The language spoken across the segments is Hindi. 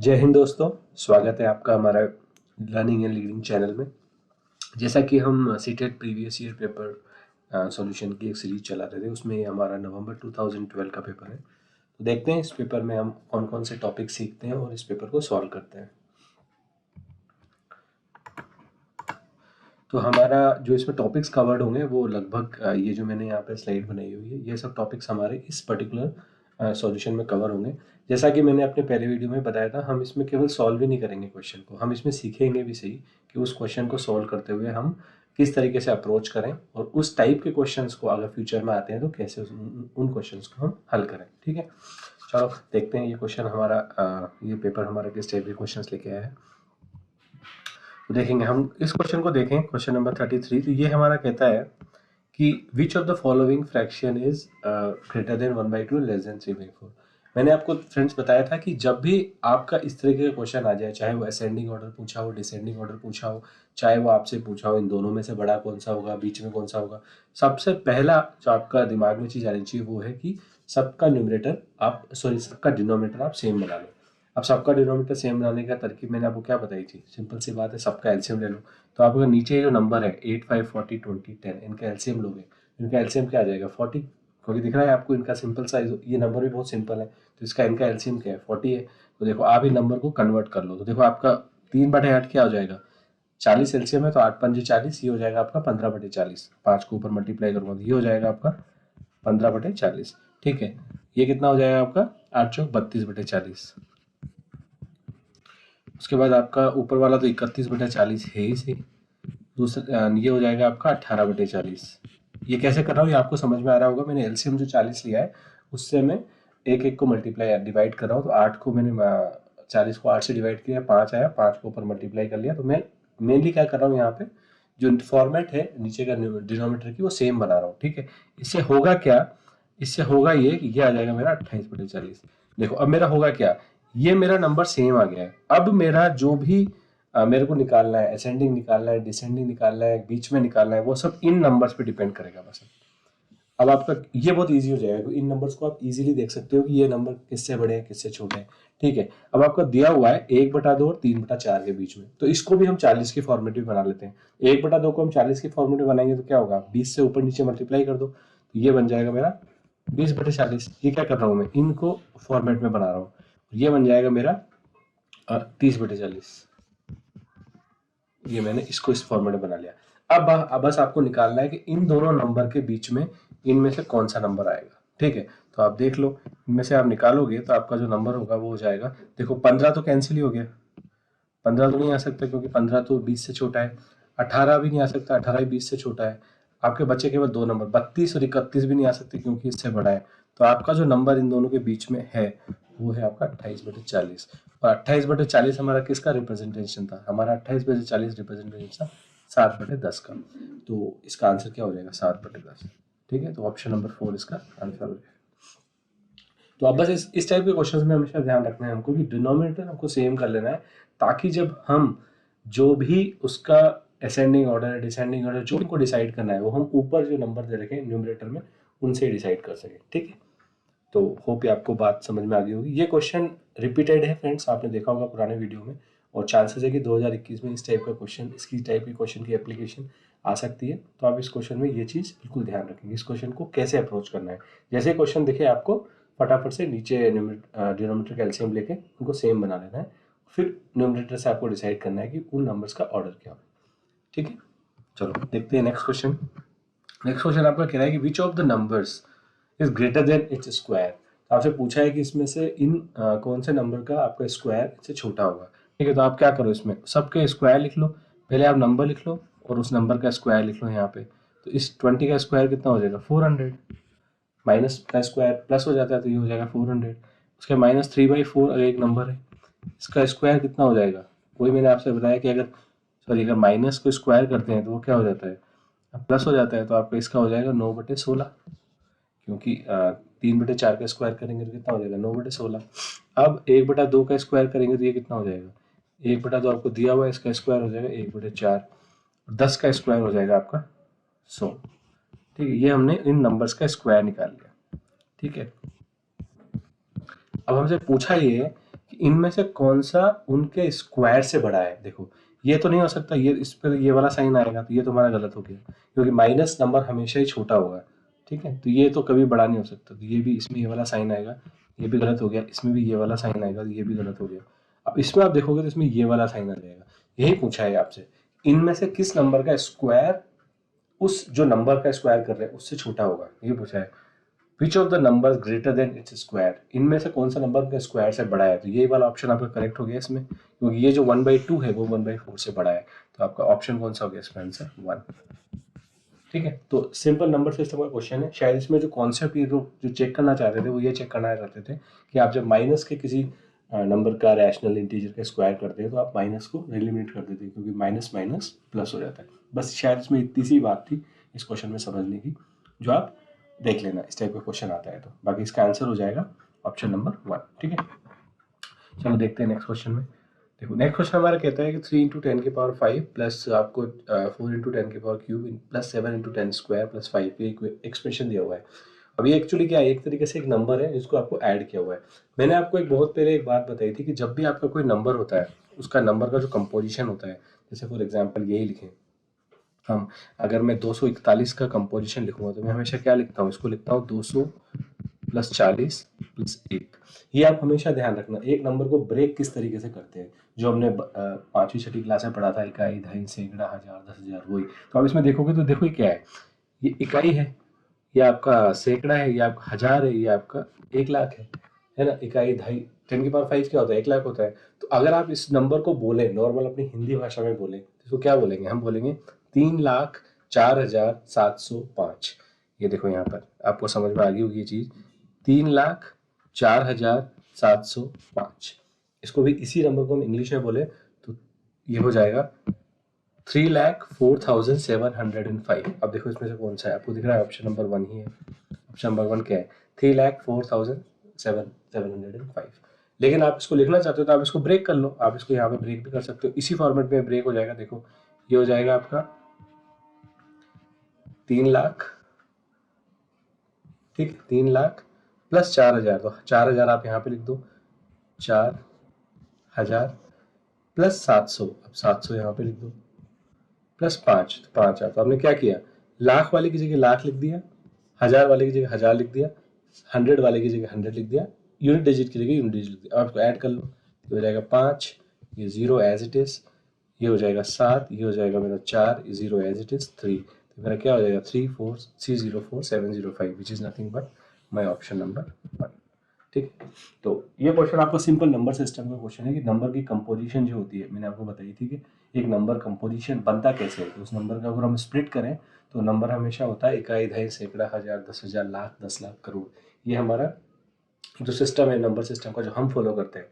जय हिंद दोस्तों, स्वागत है आपका हमारा लर्निंग एंड लीडिंग चैनल में। जैसा कि हम CTET previous year paper solution की एक सीरीज चला रहे थे, उसमें ये हमारा नवंबर 2012 का पेपर है। तो देखते हैं इस पेपर में हम कौन कौन से टॉपिक सीखते हैं और इस पेपर को सॉल्व करते हैं। तो हमारा जो इसमें टॉपिक्स कवर्ड होंगे वो लगभग ये जो मैंने यहाँ पे स्लाइड बनाई हुई है, ये सब टॉपिक्स हमारे इस पर्टिकुलर सॉल्यूशन में कवर होंगे। जैसा कि मैंने अपने पहले वीडियो में बताया था, हम इसमें केवल सॉल्व ही नहीं करेंगे क्वेश्चन को, हम इसमें सीखेंगे भी सही कि उस क्वेश्चन को सॉल्व करते हुए हम किस तरीके से अप्रोच करें और उस टाइप के क्वेश्चंस को अगर फ्यूचर में आते हैं तो कैसे उन क्वेश्चंस को हम हल करें। ठीक है, चलो देखते हैं ये क्वेश्चन हमारा ये पेपर हमारा किस टाइप के क्वेश्चन लेके आया है। तो देखेंगे हम इस क्वेश्चन को, देखें क्वेश्चन नंबर 33। तो ये हमारा कहता है कि which of the following fraction is greater than 1/2 less than 3/4। मैंने आपको फ्रेंड्स बताया था कि जब भी आपका इस तरीके का क्वेश्चन आ जाए, चाहे वो असेंडिंग ऑर्डर पूछा हो, डिसेंडिंग ऑर्डर पूछा हो, चाहे वो आपसे पूछा हो इन दोनों में से बड़ा कौन सा होगा, बीच में कौन सा होगा, सबसे पहला जो आपका दिमाग में चीज़ आनी चाहिए वो है कि सबका न्यूमरेटर सबका डिनोमिनेटर आप सेम बना लो। अब सबका डिनोमिनेटर सेम बनाने का तरकीब मैंने आपको क्या बताई थी, सिंपल सी बात है, सबका एलसीएम ले लो। तो आपका नीचे जो नंबर है 8, 5, 40, 20, 10, इनका एलसीएम लोगे, इनका एलसीएम क्या आ जाएगा 40, क्योंकि दिख रहा है आपको इनका सिंपल साइज, ये नंबर भी बहुत सिंपल है, तो इसका इनका एलसीएम क्या है 40 है। तो देखो आप इन नंबर को कन्वर्ट कर लो, तो देखो आपका 3/8 क्या हो जाएगा, 40 एलसीएम है तो 8×5 40, ये हो जाएगा आपका 15/40। 5 को ऊपर मल्टीप्लाई करूँगा तो ये हो जाएगा आपका 15/40। ठीक है, ये कितना हो जाएगा आपका 8 चौक 32/40। उसके बाद आपका ऊपर वाला तो 31/40 है ही सही। दूसरा ये हो जाएगा आपका 18/40। ये कैसे कर रहा हूँ ये आपको समझ में आ रहा होगा। मैंने एलसीएम जो 40 लिया है उससे मैं एक एक को मल्टीप्लाई डिवाइड कर रहा हूँ। तो 8 को मैंने 40 को 8 से डिवाइड किया, 5 आया, 5 को ऊपर मल्टीप्लाई कर लिया। तो मैं मेनली क्या कर रहा हूँ यहाँ पे, जो फॉर्मेट है नीचे का डिनोमीटर की वो सेम बना रहा हूँ। ठीक है, इससे होगा क्या, इससे होगा ये कि ये आ जाएगा मेरा 28/40। देखो अब मेरा होगा क्या, ये मेरा नंबर सेम आ गया है। अब मेरा जो भी मेरे को निकालना है, असेंडिंग निकालना है, डिसेंडिंग निकालना है, बीच में निकालना है, वो सब इन नंबर्स पे डिपेंड करेगा बस। अब आपका ये बहुत इजी हो जाएगा, इन नंबर्स को आप इजीली देख सकते हो कि ये नंबर किससे बड़े हैं किससे छोटे हैं। ठीक है, अब आपका दिया हुआ है 1/2 और 3/4 के बीच में, तो इसको भी हम 40 की फॉर्मेट में बना लेते हैं। 1/2 को हम 40 की फॉर्मेट में बनाएंगे तो क्या होगा, 20 से ऊपर नीचे मल्टीप्लाई कर दो, तो ये बन जाएगा मेरा 20/40। ये क्या कर रहा हूँ मैं, इनको फॉर्मेट में बना रहा हूँ, ये बन जाएगा मेरा 30/40। ये मैंने इसको इस फॉर्मेट में बना लिया। अब बस आपको निकालना है कि इन दोनों नंबर के बीच में इनमें से कौन सा नंबर आएगा। ठीक है, तो आप देख लो, इनमें से आप निकालोगे तो आपका जो नंबर होगा वो हो जाएगा, देखो 15 तो कैंसिल ही हो गया, 15 तो नहीं आ सकता क्योंकि 15 तो 20 से छोटा है। 18 भी नहीं आ सकता, 18 भी 20 से छोटा है। आपके बच्चे केवल दो नंबर 32 और 31 भी नहीं आ सकते क्योंकि इससे बड़ा है। तो आपका जो नंबर इन दोनों के बीच में है वो है आपका 28/40। और 28/40 हमारा किसका रिप्रेजेंटेशन था, हमारा 28/40 रिप्रेजेंटेशन था 7/10 का। तो इसका आंसर क्या हो जाएगा 7/10। ठीक है, तो ऑप्शन नंबर 4 इसका आंसर हो जाएगा। तो अब बस इस टाइप के क्वेश्चंस में हमेशा ध्यान रखना है हमको कि डिनोमिनेटर हमको सेम कर लेना है, ताकि जब हम जो भी उसका असेंडिंग ऑर्डर डिसेंडिंग ऑर्डर जो उनको डिसाइड करना है वो हम ऊपर जो नंबर दे रखे हैं न्यूमरेटर में उनसे डिसाइड कर सकें। ठीक है, तो होप ये आपको बात समझ में आ गई होगी। ये क्वेश्चन रिपीटेड है फ्रेंड्स, आपने देखा होगा पुराने वीडियो में, और चांसेस है कि 2021 में इस टाइप का क्वेश्चन, इसकी टाइप की क्वेश्चन की एप्लीकेशन आ सकती है। तो आप इस क्वेश्चन में ये चीज़ बिल्कुल ध्यान रखेंगे, इस क्वेश्चन को कैसे अप्रोच करना है। जैसे क्वेश्चन दिखे आपको फटाफट से नीचे डिनोमिनेटर का एलसीएम लेके उनको सेम बना लेना है, फिर न्यूमरेटर से आपको डिसाइड करना है कि उन नंबर्स का ऑर्डर क्या हो। ठीक है, चलो देखते हैं नेक्स्ट क्वेश्चन। नेक्स्ट क्वेश्चन आपका कह रहा है कि which of the numbers is greater than its square. आपसे पूछा है कि इसमें से इन कौन से नंबर का आपका स्क्वायर से छोटा होगा। ठीक है, तो आप क्या करो, इसमें सबके स्क्वायर लिख लो। पहले आप नंबर लिख लो और उस नंबर का स्क्वायर लिख लो यहाँ पे। तो इस 20 का स्क्वायर कितना हो जाएगा 400, माइनस का स्क्वायर प्लस हो जाता है तो ये हो जाएगा 400। उसके -3/4 अगर एक नंबर है, इसका स्क्वायर कितना हो जाएगा, वही मैंने आपसे बताया कि अगर माइनस को स्क्वायर करते हैं तो वो क्या हो जाता है, प्लस हो जाता है। तो आपका इसका हो जाएगा 9/16, क्योंकि 3/4 का स्क्वायर करेंगे तो कितना हो जाएगा 9/16। अब 1/2 का स्क्वायर करेंगे तो ये कितना हो जाएगा, 1/2 आपको दिया हुआ है, इसका स्क्वायर हो जाएगा 1/4, 10 का स्क्वायर हो जाएगा आपका 100। ठीक है, ये हमने इन नंबर्स का स्क्वायर निकाल लिया। ठीक है, अब हमसे पूछा ये है कि इनमें से कौन सा उनके स्क्वायर से बड़ा है। देखो ये तो नहीं हो सकता, ये इस पर ये वाला साइन आएगा, तो ये तो हमारा गलत हो गया, क्योंकि माइनस नंबर हमेशा ही छोटा होगा, ठीक है। तो ये तो कभी बड़ा नहीं हो सकता, तो ये भी, इसमें ये वाला साइन आएगा, ये भी गलत हो गया। इसमें भी ये वाला साइन आएगा, तो ये भी गलत हो गया। अब इसमें आप देखोगे तो इसमें ये वाला साइन आ जाएगा। यही पूछा है आपसे, इनमें से किस नंबर का स्क्वायर उस जो नंबर का स्क्वायर कर रहे हैं उससे छोटा होगा, ये पूछा है। Which of the number greater than its square, इनमें से कौन सा नंबर का स्क्वायर से बड़ा है। तो ये वाला ऑप्शन आपका करेक्ट हो गया इसमें, क्योंकि ये जो 1/2 है वो 1/4 से बड़ा है। तो आपका ऑप्शन कौन सा हो गया इसका आंसर 1। ठीक है, तो सिंपल नंबर सिस्टम का क्वेश्चन है। शायद इसमें जो कॉन्सेप्ट ये जो चेक करना चाहते थे वो ये चेक करना चाहते थे कि आप जब माइनस के किसी नंबर का रैशनल इंटीजर का स्क्वायर करते हैं तो आप माइनस को एलिमिनेट कर देते हैं, क्योंकि माइनस माइनस प्लस हो जाता है। बस शायद इसमें इतनी सी बात थी इस क्वेश्चन में समझने की, जो आप देख लेना इस टाइप का क्वेश्चन आता है तो। बाकी इसका आंसर हो जाएगा ऑप्शन नंबर 1। ठीक है, चलो देखते हैं नेक्स्ट क्वेश्चन में। देखो नेक्स्ट क्वेश्चन हमारा कहता है कि 3 × 10⁵ प्लस आपको 4 × 10³ प्लस 7 × 10² प्लस 5 ये एक्सप्रेशन दिया हुआ है। अब ये एक्चुअली क्या है, एक तरीके से एक नंबर है जिसको आपको ऐड किया हुआ है। मैंने आपको एक बहुत पहले एक बात बताई थी कि जब भी आपका कोई नंबर होता है उसका नंबर का जो कंपोजिशन होता है, जैसे फॉर एग्जांपल यही लिखें हम, अगर मैं 241 का कंपोजिशन लिखूंगा तो मैं हमेशा क्या लिखता हूँ, इसको लिखता हूँ 200 + 40 + 1। ये आप हमेशा ध्यान रखना, एक नंबर को ब्रेक किस तरीके से करते हैं, जो हमने 5वीं 6वीं क्लास में पढ़ा था, इकाई, दहाई, सैकड़ा, हजार, 10,000, वही। तो आप इसमें देखोगे तो देखो ये क्या है, ये इकाई है, ये आपका सैकड़ा है, ये आपका हजार है, ये आपका 1,00,000 है ना। इकाई, दहाई, 10⁵ क्या होता है, 1,00,000 होता है। तो अगर आप इस नंबर को बोले नॉर्मल अपनी हिंदी भाषा में बोले तो इसको क्या बोलेंगे, हम बोलेंगे 3,04,705। ये देखो यहाँ पर आपको समझ में आ गई होगी ये चीज, 3,04,705। इसको भी इसी नंबर को हम इंग्लिश में बोले तो ये हो जाएगा 3,04,705। अब देखो इसमें से कौन सा है, आपको दिख रहा है ऑप्शन नंबर 1 ही है। ऑप्शन नंबर 1 क्या है, 3,04,705। लेकिन आप इसको लिखना चाहते हो तो आप इसको ब्रेक कर लो, आप इसको यहाँ पे ब्रेक भी कर सकते हो, इसी फॉर्मेट में ब्रेक हो जाएगा। देखो ये हो जाएगा आपका 3,00,000, ठीक, 3,00,000 + 4,000, तो 4,000 आप यहाँ पे लिख दो, 4,000 + 700, अब 700 यहाँ पे लिख दो, +5, तो 5,000। तो आपने क्या किया, लाख वाले की जगह लाख लिख दिया, हजार वाले की जगह हजार लिख दिया, 100 वाले की जगह 100 लिख दिया, यूनिट डिजिट की जगह यूनिट डिजिट लिख दिया। अब आपको ऐड कर लो, ये हो जाएगा 5, ये 0 एज इट इज, ये हो जाएगा 7, ये हो जाएगा मेरा 4, ये 0 एज इट इज 3। तो मेरा क्या हो जाएगा 3,04,705, which is nothing but my option number 1। ठीक, तो ये क्वेश्चन आपका सिंपल नंबर सिस्टम का क्वेश्चन है कि नंबर की कंपोजिशन जो होती है, मैंने आपको बताई थी कि एक नंबर कंपोजिशन बनता कैसे है। तो उस नंबर का अगर हम स्प्लिट करें तो नंबर हमेशा होता है इकाई, दहाई, सैकड़ा, हजार, 10,000, लाख, 10,00,000, करोड़। ये हमारा जो सिस्टम है नंबर सिस्टम का, जो हम फॉलो करते हैं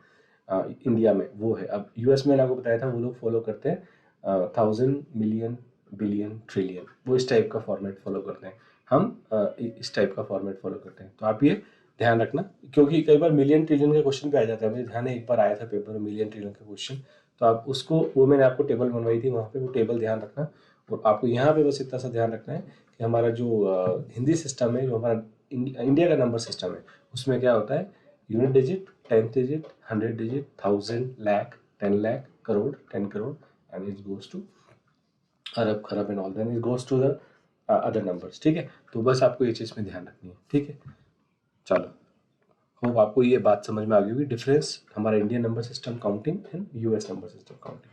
इंडिया में, वो है। अब यूएस में आपको बताया था वो लोग फॉलो करते हैं 1,000, मिलियन, बिलियन, ट्रिलियन, वो इस टाइप का फॉर्मेट फॉलो करते हैं। हम इस टाइप का फॉर्मेट फॉलो करते हैं। तो आप ये ध्यान रखना, क्योंकि कई बार मिलियन ट्रिलियन का क्वेश्चन भी आ जाता है। मेरे ध्यान है एक बार आया था पेपर में मिलियन ट्रिलियन का क्वेश्चन, तो आप उसको, वो मैंने आपको टेबल बनवाई थी, वहाँ पे वो टेबल ध्यान रखना। और आपको यहाँ पे बस इतना सा ध्यान रखना है कि हमारा जो हिंदी सिस्टम है, जो हमारा इंडिया का नंबर सिस्टम है, उसमें क्या होता है, unit digit, 10th digit, 100 digit, 1,000, lakh, 10,00,000, crore, 10 crore, and it goes to अरब, खरब and all, then it goes to the other numbers. ठीक है, तो बस आपको ये चीज़ में ध्यान रखनी है। ठीक है, चलो, होप आपको ये बात समझ में आ गई होगी, डिफरेंस हमारा Indian number system counting and US number system counting.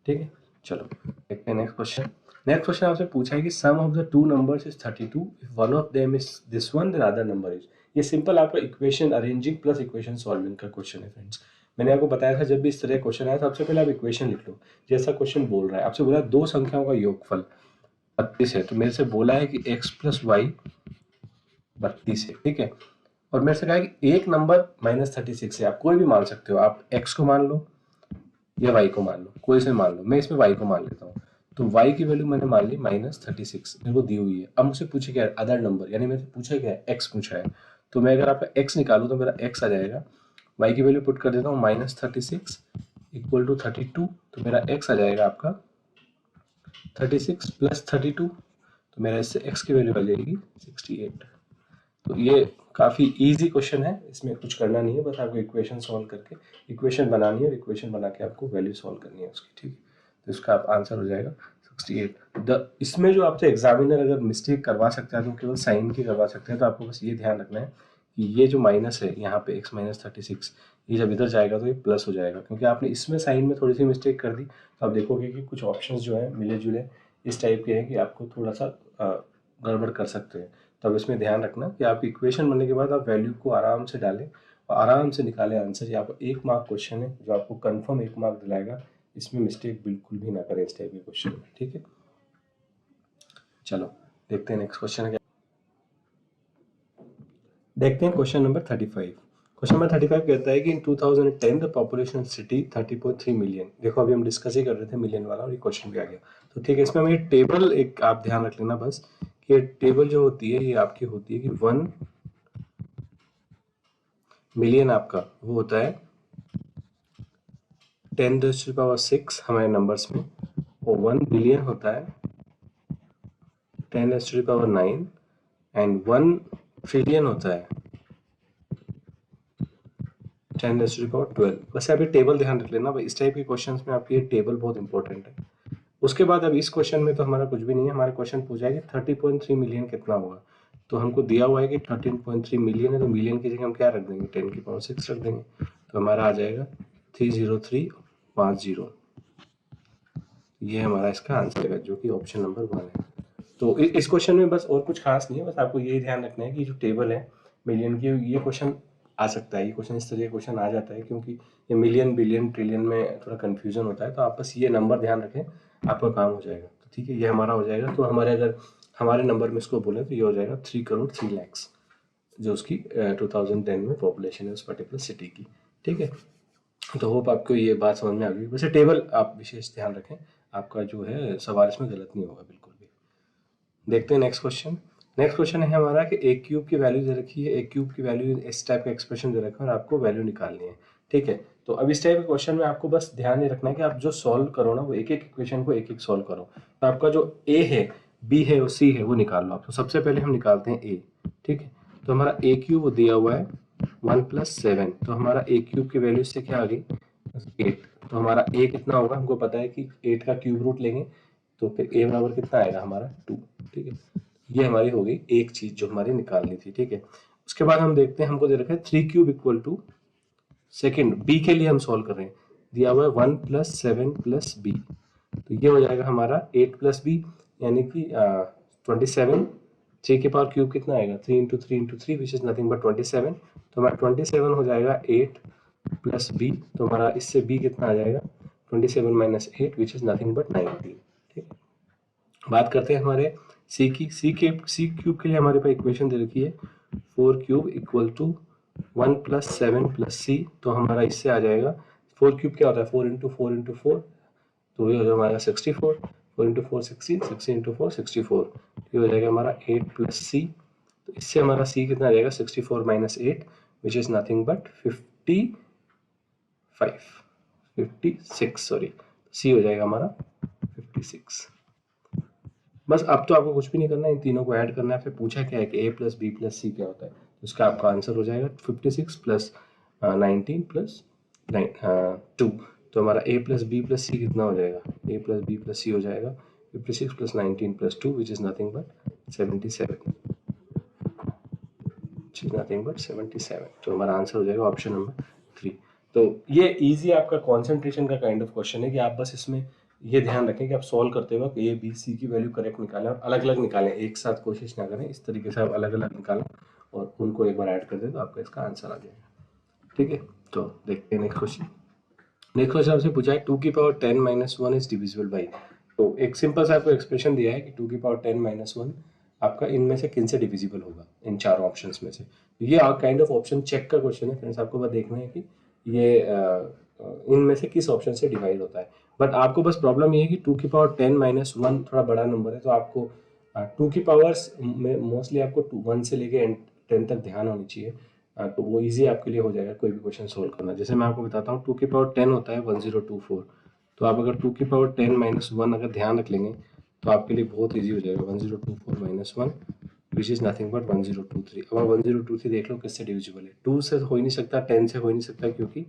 ठीक है, चलो देखते हैं नेक्स्ट क्वेश्चन। नेक्स्ट क्वेश्चन आपसे पूछा है कि sum of the two numbers is 32, if one of them is this one then other number is. ये सिंपल आपका equation arranging plus equation solving का क्वेश्चन है फ्रेंड्स। मैंने आपको बताया था जब भी इस तरह क्वेश्चन आया सबसे पहले आप इक्वेशन लिख लो। जैसा क्वेश्चन बोल रहा है, आपसे बोला दो संख्याओं का योगफल 32 है, तो मेरे से बोला है कि x + y 32 है। ठीक है, और मेरे से कहा है कि एक नंबर -36 है। आप कोई भी मान सकते हो, आप x को मान लो या y को मान लो, कोई से मान लो। मैं इसमें y को मान लेता हूँ, तो y की वैल्यू मैंने मान ली -36, मेरे को दी हुई है। अब मुझसे पूछे क्या है, अदर नंबर, यानी मेरे से पूछा क्या है, x पूछा है। तो मैं अगर आपका x निकालूँ तो मेरा x आ जाएगा, y की वैल्यू पुट कर देता हूँ -36 = 32, तो मेरा x आ जाएगा आपका 36 + 32, तो मेरा इससे x की वैल्यू आ जाएगी 68। तो ये काफ़ी इजी क्वेश्चन है, इसमें कुछ करना नहीं है, बस आपको इक्वेशन सॉल्व करके इक्वेशन बनानी है और इक्वेशन बना के आपको वैल्यू सॉल्व करनी है उसकी, ठीक है। तो इसका आप आंसर हो जाएगा 68। इसमें जो आपसे एग्जामिनर अगर मिस्टेक करवा सकता है तो केवल साइन की करवा सकते हैं, तो आपको बस ये ध्यान रखना है कि ये जो माइनस है यहाँ पे x माइनस 36, ये जब इधर जाएगा तो ये प्लस हो जाएगा, क्योंकि आपने इसमें साइन में थोड़ी सी मिस्टेक कर दी। तो आप देखोगे कि कुछ ऑप्शंस जो है मिले जुले इस टाइप के हैं कि आपको थोड़ा सा गड़बड़ कर सकते हैं। तो अब इसमें ध्यान रखना कि आप इक्वेशन बनने के बाद आप वैल्यू को आराम से डालें और आराम से निकालें आंसर। ये आपको 1 मार्क क्वेश्चन है जो आपको कंफर्म 1 मार्क दिलाएगा, इसमें मिस्टेक बिल्कुल भी ना करें इस टाइप के क्वेश्चन में, ठीक है। चलो देखते हैं नेक्स्ट क्वेश्चन क्या। देखते हैं क्वेश्चन नंबर 35। क्वेश्चन नंबर 35 कहता है कि इन 2010 द पॉपुलेशन सिटी 30.3 मिलियन। देखो अभी हम डिस्कस ही कर रहे थे मिलियन वाला और ये क्वेश्चन भी आ गया, तो ठीक है। इसमें हमें टेबल एक आप ध्यान रख लेना बस कि ये टेबल जो होती है ये आपकी होती है कि 1 मिलियन आपका वो होता है 10⁻6 हमारे नंबर्स में, और 1 बिलियन होता है 10⁻9 एंड 1 ट्रिलियन होता है 10⁻12। बस अभी टेबल ध्यान रख लेना भाई, इस टाइप के क्वेश्चंस में आपकी ये टेबल बहुत इंपॉर्टेंट है। उसके बाद अब इस क्वेश्चन में तो हमारा कुछ भी नहीं है, हमारा क्वेश्चन पूछा है कि 30.3 मिलियन कितना होगा। तो हमको दिया हुआ है कि 13.3 मिलियन है, तो मिलियन की जगह हम क्या रख देंगे 10⁻6 रख देंगे, तो हमारा आ जाएगा 30350। ये हमारा इसका आंसर है जो कि ऑप्शन नंबर 1 है। तो इस क्वेश्चन में बस और कुछ खास नहीं है, बस आपको यही ध्यान रखना है कि जो टेबल है मिलियन की, ये क्वेश्चन आ सकता है, ये क्वेश्चन इस तरह का क्वेश्चन आ जाता है क्योंकि ये मिलियन बिलियन ट्रिलियन में थोड़ा कंफ्यूजन होता है। तो आप बस ये नंबर ध्यान रखें, आपका काम हो जाएगा। तो ठीक है, ये हमारा हो जाएगा। तो हमारे अगर हमारे नंबर में इसको बोले तो ये हो जाएगा 3 करोड़ 3 लाख, जो उसकी 2010 में पॉपुलेशन है उस पर्टिकुलर सिटी की, ठीक है। तो होप आपको ये बात समझ में आ गई। वैसे टेबल आप विशेष ध्यान रखें, आपका जो है सवाल इसमें गलत नहीं होगा बिल्कुल भी। देखते हैं नेक्स्ट क्वेश्चन। नेक्स्ट क्वेश्चन है हमारा कि ए क्यूब की वैल्यू दे रखी है, ए क्यूब की वैल्यू इस टाइप का एक्सप्रेशन दे रखा है और आपको वैल्यू निकालनी है, ठीक है। तो अब इस टाइप के क्वेश्चन में आपको बस ध्यान ये रखना है कि आप जो सॉल्व करो ना वो एक एक इक्वेशन को एक एक सॉल्व करो। तो आपका जो ए है, बी है और सी है वो निकाल लो आप। तो सबसे पहले हम निकालते हैं ए, ठीक है। तो हमारा ए क्यूब दिया हुआ है 1 + 7, तो हमारा ए क्यूब की वैल्यू इससे क्या आ गई 8। तो हमारा ए कितना होगा, हमको पता है कि 8 का क्यूब रूट लेंगे तो फिर ए बराबर कितना आएगा हमारा 2, ठीक है। ये हमारी हो गई एक चीज जो हमारी निकालनी थी, ठीक है। उसके बाद हम देखते हैं, हमको दे रखा है 3 cube equal to, second B के लिए हम सॉल्व कर रहे हैं, दिया हुआ है 1 + 7 + b। तो ये हो जाएगा हमारा 8 + b यानी कि 27। 3 के पावर क्यूब कितना आएगा 3 × 3 × 3 विच इज नथिंग बट 27। तो हमारा 27 हो जाएगा 8 + b। तो हमारा इससे b कितना आ जाएगा 27 - 8 विच इज नथिंग बट 19, ठीक है। बात करते हैं हमारे सी की। सी क्यूब के लिए हमारे पास इक्वेशन दे रखी है 4 क्यूब इक्वल टू 1 + 7 + c। तो हमारा इससे आ जाएगा 4 क्यूब क्या होता है 4 × 4 × 4, तो ये हो जाएगा हमारा 64। 4 × 4 16, 16 × 4 64। ये हो जाएगा हमारा 8 + c। तो इससे हमारा c कितना आ जाएगा 64 - 8 which is nothing but 56 sorry, c हो जाएगा हमारा 56। बस अब तो आपको कुछ भी नहीं करना है, इन तीनों को ऐड करना है। फिर पूछा क्या है कि a + b + c क्या होता है, तो इसका आपका आंसर हो जाएगा 56 + 19 + 2। तो हमारा a + b + c कितना हो जाएगा, a + b + c हो जाएगा 56 + 19 + 2 which is nothing but 77, nothing but 77। तो हमारा आंसर हो जाएगा ऑप्शन नंबर 3। तो ये इजी आपका कंसंट्रेशन का काइंड ऑफ क्वेश्चन है कि आप बस इसमें ये ध्यान रखें कि आप सॉल्व करते वक्त ए बी सी की वैल्यू करेक्ट निकालें और अलग अलग निकालें, एक साथ कोशिश ना करें। इस तरीके से आप अलग अलग निकालें और उनको एक बार ऐड कर दें तो आपका इसका आंसर आ जाएगा, ठीक है। तो देखते हैं नेक्स्ट क्वेश्चन। नेक्स्ट क्वेश्चन आपसे पूछा है 2 की पावर 10 - 1 इज डिविजिबल बाई। तो एक सिंपल सा आपको एक्सप्रेशन दिया है कि 2 की पावर 10 - 1 आपका इनमें से किन से डिविजिबल होगा, इन चारों ऑप्शंस में से। ये काइंड ऑफ ऑप्शन चेक का क्वेश्चन है फ्रेंड्स, आपको बस देखना है कि ये इनमें से किस ऑप्शन से डिवाइड होता है। बट आपको बस प्रॉब्लम ये है कि 2 की पावर 10 - 1 थोड़ा बड़ा नंबर है, तो आपको 2 की पावर्स में मोस्टली आपको 1 से लेके 10 तक ध्यान होनी चाहिए। तो वो इजी आपके लिए हो जाएगा कोई भी क्वेश्चन सोल्व करना। जैसे मैं आपको बताता हूँ 2 की पावर 10 होता है 1024। तो आप अगर 2 की पावर 10 - 1 अगर ध्यान रख लेंगे तो आपके लिए बहुत इजी हो जाएगा 1024 - 1 विच इज नथिंग बट 1023। अब आप 1023 देख लो किससे डिविजिबल है। 2 से हो ही नहीं सकता, 10 से हो ही नहीं सकता, क्योंकि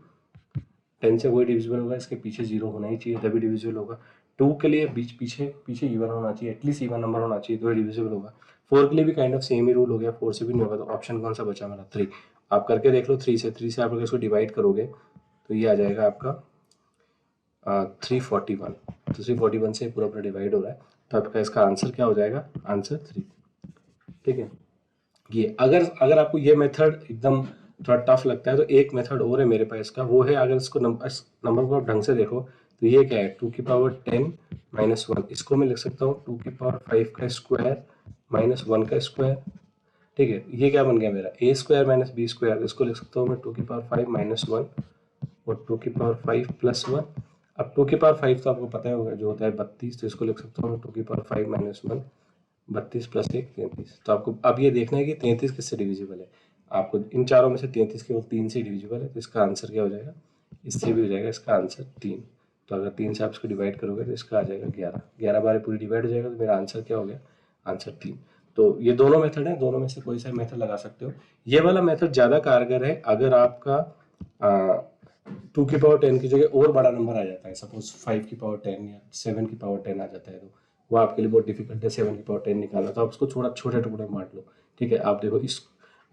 10 से कोई डिविजिबल होगा, इसके पीछे 0 होना ही चाहिए तभी डिविजिबल होगा। 2 के लिए पीछे इवन होना चाहिए, एटलीस्ट इवन नंबर होना चाहिए तो डिविजिबल होगा। 4 के लिए भी kind of same he rule हो गया, 4 से भी नहीं होगा। तो ऑप्शन कौन सा बचा हमारा? 3। आप करके देख लो। 3 से आप अगर इसको डिवाइड करोगे तो ये आ जाएगा आपका 341। तो 341 से पूरा डिवाइड हो रहा है, तो आपका इसका आंसर क्या हो जाएगा? आंसर 3। ठीक है। ये अगर आपको ये मेथड एकदम थोड़ा टफ लगता है तो एक मेथड और है मेरे पास इसका, वो है अगर इसको नंबर को आप ढंग से देखो तो ये क्या है? 2 की पावर 10 माइनस 1। इसको मैं लिख सकता हूँ 2 की पावर 5 का स्क्वायर माइनस 1 का स्क्वायर। ठीक है, ये क्या बन गया मेरा? ए स्क्वायर माइनस बी स्क्वायर। इसको लिख सकता हूँ मैं 2 की पावर 5 माइनस 1 और 2 की पावर 5 प्लस 1। अब 2 की पावर 5 तो आपको पता होगा जो होता है 32, तो इसको लिख सकता हूँ 2 की पावर 5 माइनस 1, 32 प्लस 1 33। तो आपको अब ये देखना है कि 33 किससे डिविजिबल है। आपको इन चारों में से 33 केवल 3 से डिविजिबल है, तो इसका आंसर क्या हो जाएगा? इससे भी हो जाएगा इसका आंसर 3। तो अगर 3 से आप इसको डिवाइड करोगे तो इसका आ जाएगा 11। 11 बार पूरी डिवाइड हो जाएगा, तो मेरा आंसर क्या हो गया? आंसर 3। तो ये दोनों मेथड है, दोनों में से कोई सा मेथड लगा सकते हो। ये वाला मेथड ज़्यादा कारगर है अगर आपका 2 की पावर 10 की जगह और बड़ा नंबर आ जाता है, सपोज 5 की पावर 10 या 7 की पावर 10 आ जाता है, तो वो आपके लिए बहुत डिफिकल्ट है 7 की पावर 10 निकालना। तो आप उसको थोड़ा छोटे टुकड़े में बांट लो। ठीक है, आप देखो इस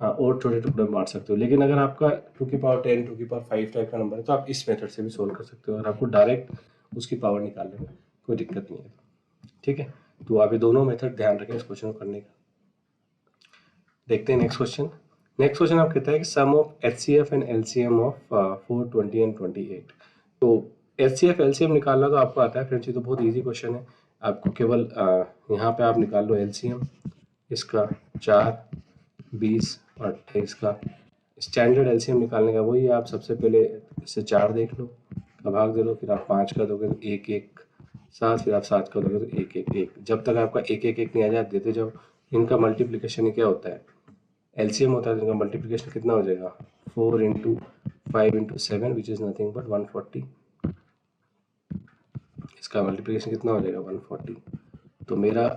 और छोटे टुकड़े में बांट सकते हो। लेकिन अगर आपका 2 की पावर 10, 2 की पावर 5 टाइप का नंबर है तो आप इस मेथड से भी सोल्व कर सकते हो, और आपको डायरेक्ट उसकी पावर निकालने में कोई दिक्कत नहीं है। ठीक है, तो आप ये दोनों मेथड ध्यान रखें इस क्वेश्चन को करने का। देखते हैं नेक्स्ट क्वेश्चन। नेक्स्ट क्वेश्चन आप कहता है कि sum of HCF and LCM of 4, 20 and 28। तो एचसीएफ एलसीएम निकालना तो आपको आता है फ्रेंड्स, ये तो बहुत इजी क्वेश्चन है। आपको केवल यहाँ पे आप निकाल लो एलसीएम इसका 4, 20 और 28 का। स्टैंडर्ड एलसीएम निकालने का वही है, आप सबसे पहले इससे 4 देख लो का भाग दे लो, फिर आप 5 का दोगे तो 1, 1, 7, फिर आप 7 का दोगे तो 1, 1, 1। जब तक आपका 1, 1, 1 नहीं आ जाए देते जाओ। इनका मल्टीप्लिकेशन क्या होता है? एलसीएम होता है, तो इनका मल्टीप्लिकेशन कितना हो जाएगा? 4 into 5 into 7 which is nothing but 140। इसका मल्टीप्लिकेशन कितना हो जाएगा? 140। तो मेरा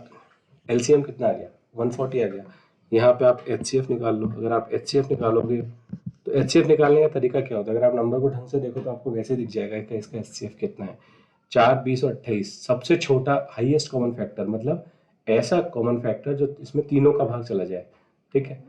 एलसीएम कितना आ गया? 140 आ गया। यहाँ पे आप एचसीएफ निकाल लो। अगर आप एचसीएफ निकालोगे तो एचसीएफ निकालने का तरीका क्या होता है? अगर आप नंबर को ढंग से देखो तो आपको वैसे दिख जाएगा कि इसका एचसीएफ कितना है। 4, 20 और 28 सबसे छोटा हाईएस्ट कॉमन फैक्टर, मतलब ऐसा कॉमन फैक्टर जो इसमें तीनों का भाग चला जाए। ठीक है,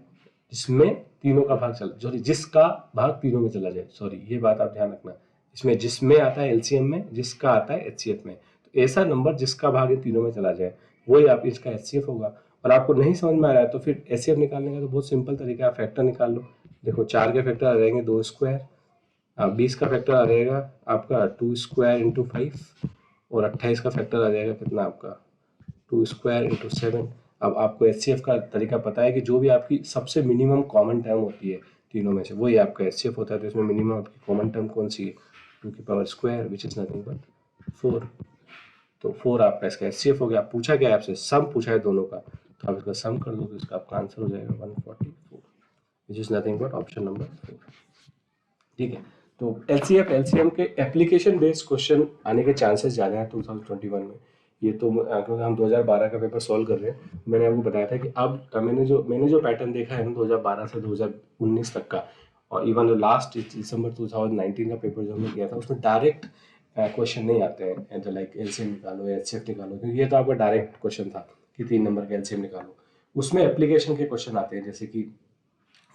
जिसमें तीनों का भाग चला, सॉरी जिसका भाग तीनों में चला जाए, सॉरी ये बात आप ध्यान रखना। इसमें जिसमें आता है एलसीएम में, जिसका आता है एचसीएफ में, तो ऐसा नंबर जिसका भाग इन तीनों में चला जाए वही आप इसका एचसीएफ होगा। और आपको नहीं समझ में आ रहा है तो फिर एचसीएफ निकालने का तो बहुत सिंपल तरीका है, फैक्टर निकाल लो। देखो 4 के फैक्टर आ जाएंगे 2 स्क्वायर, 20 का फैक्टर आ जाएगा आपका 2 स्क्वायर इंटू 5, और 28 का फैक्टर आ जाएगा कितना आपका? 2 स्क्वायर इंटू 7। अब आपको एचसीएफ का तरीका पता है कि जो भी आपकी सबसे मिनिमम कॉमन टर्म होती है तीनों में से वही आपका एचसीएफ होता है। तो इसमें मिनिमम आपकी कॉमन टर्म कौन सी है? 2 की power square which is nothing but 4। तो 4 आपका इसका एचसीएफ हो गया। पूछा क्या है आपसे? सम पूछा है दोनों का, तो आप इसका सम कर दो तो इसका आपका आंसर हो जाएगा 144 which is nothing but option number 4। ठीक है, तो एलसीएफ एलसीएम के एप्लीकेशन बेस्ड क्वेश्चन आने के चांसेस ज़्यादा हैं 2021 में। ये तो क्योंकि हम 2012 का पेपर सॉल्व कर रहे हैं, मैंने आपको बताया था कि अब मैंने जो पैटर्न देखा है ना 2012 से 2019 तक का, और इवन जो लास्ट दिसंबर 2019 का पेपर जो हमने किया था उसमें डायरेक्ट क्वेश्चन नहीं आते हैं, तो लाइक एलसीएम निकालो या एचसीएफ निकालो, क्योंकि ये तो आपका डायरेक्ट क्वेश्चन था कि 3 नंबर का एलसीएम निकालो। उसमें एप्लीकेशन के क्वेश्चन आते हैं, जैसे कि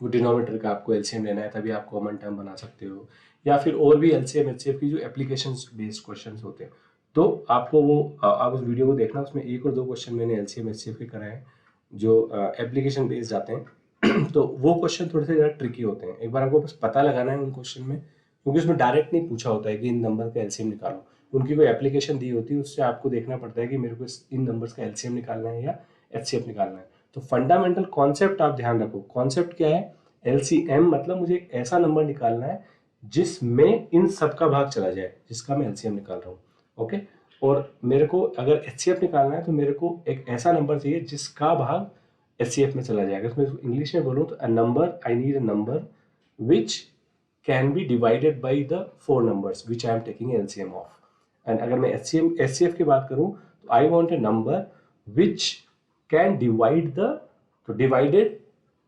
वो डिनोमिनेटर का आपको एलसीएम लेना है तभी आप कॉमन टर्म बना सकते हो, या फिर और भी एलसीएम एचसीएफ की जो एप्लीकेशंस बेस्ड क्वेश्चंस होते हैं। तो आपको वो आप उस वीडियो को देखना, उसमें 1 और 2 क्वेश्चन मैंने एलसीएम एचसीएफ के कराए हैं जो एप्लीकेशन बेस्ड आते हैं। तो वो क्वेश्चन थोड़े से ज़्यादा ट्रिकी होते हैं, एक बार आपको बस पता लगाना है उन क्वेश्चन में, क्योंकि उसमें डायरेक्ट नहीं पूछा होता है कि इन नंबर का एलसीएम निकालो। उनकी कोई एप्लीकेशन दी होती है, उससे आपको देखना पड़ता है कि मेरे को इन नंबर्स का एलसीएम निकालना है या एचसीएफ निकालना है। तो फंडामेंटल कॉन्सेप्ट आप ध्यान रखो। कॉन्सेप्ट क्या है? एलसीएम मतलब मुझे एक ऐसा नंबर निकालना है जिसमें इन सब का भाग चला जाए, जिसका मैं एलसीएम निकाल रहा हूँ। ओके, और मेरे को अगर एचसीएफ निकालना है तो मेरे को एक ऐसा नंबर चाहिए जिसका भाग एचसीएफ में चला जाएगा। इसमें इंग्लिश में बोलूँ तो a number, I need a number which can be divided by the 4 numbers which I am taking LCM of. And अगर मैं एचसीएफ की बात करूँ तो I want A number which can divide the तो डिवाइडेड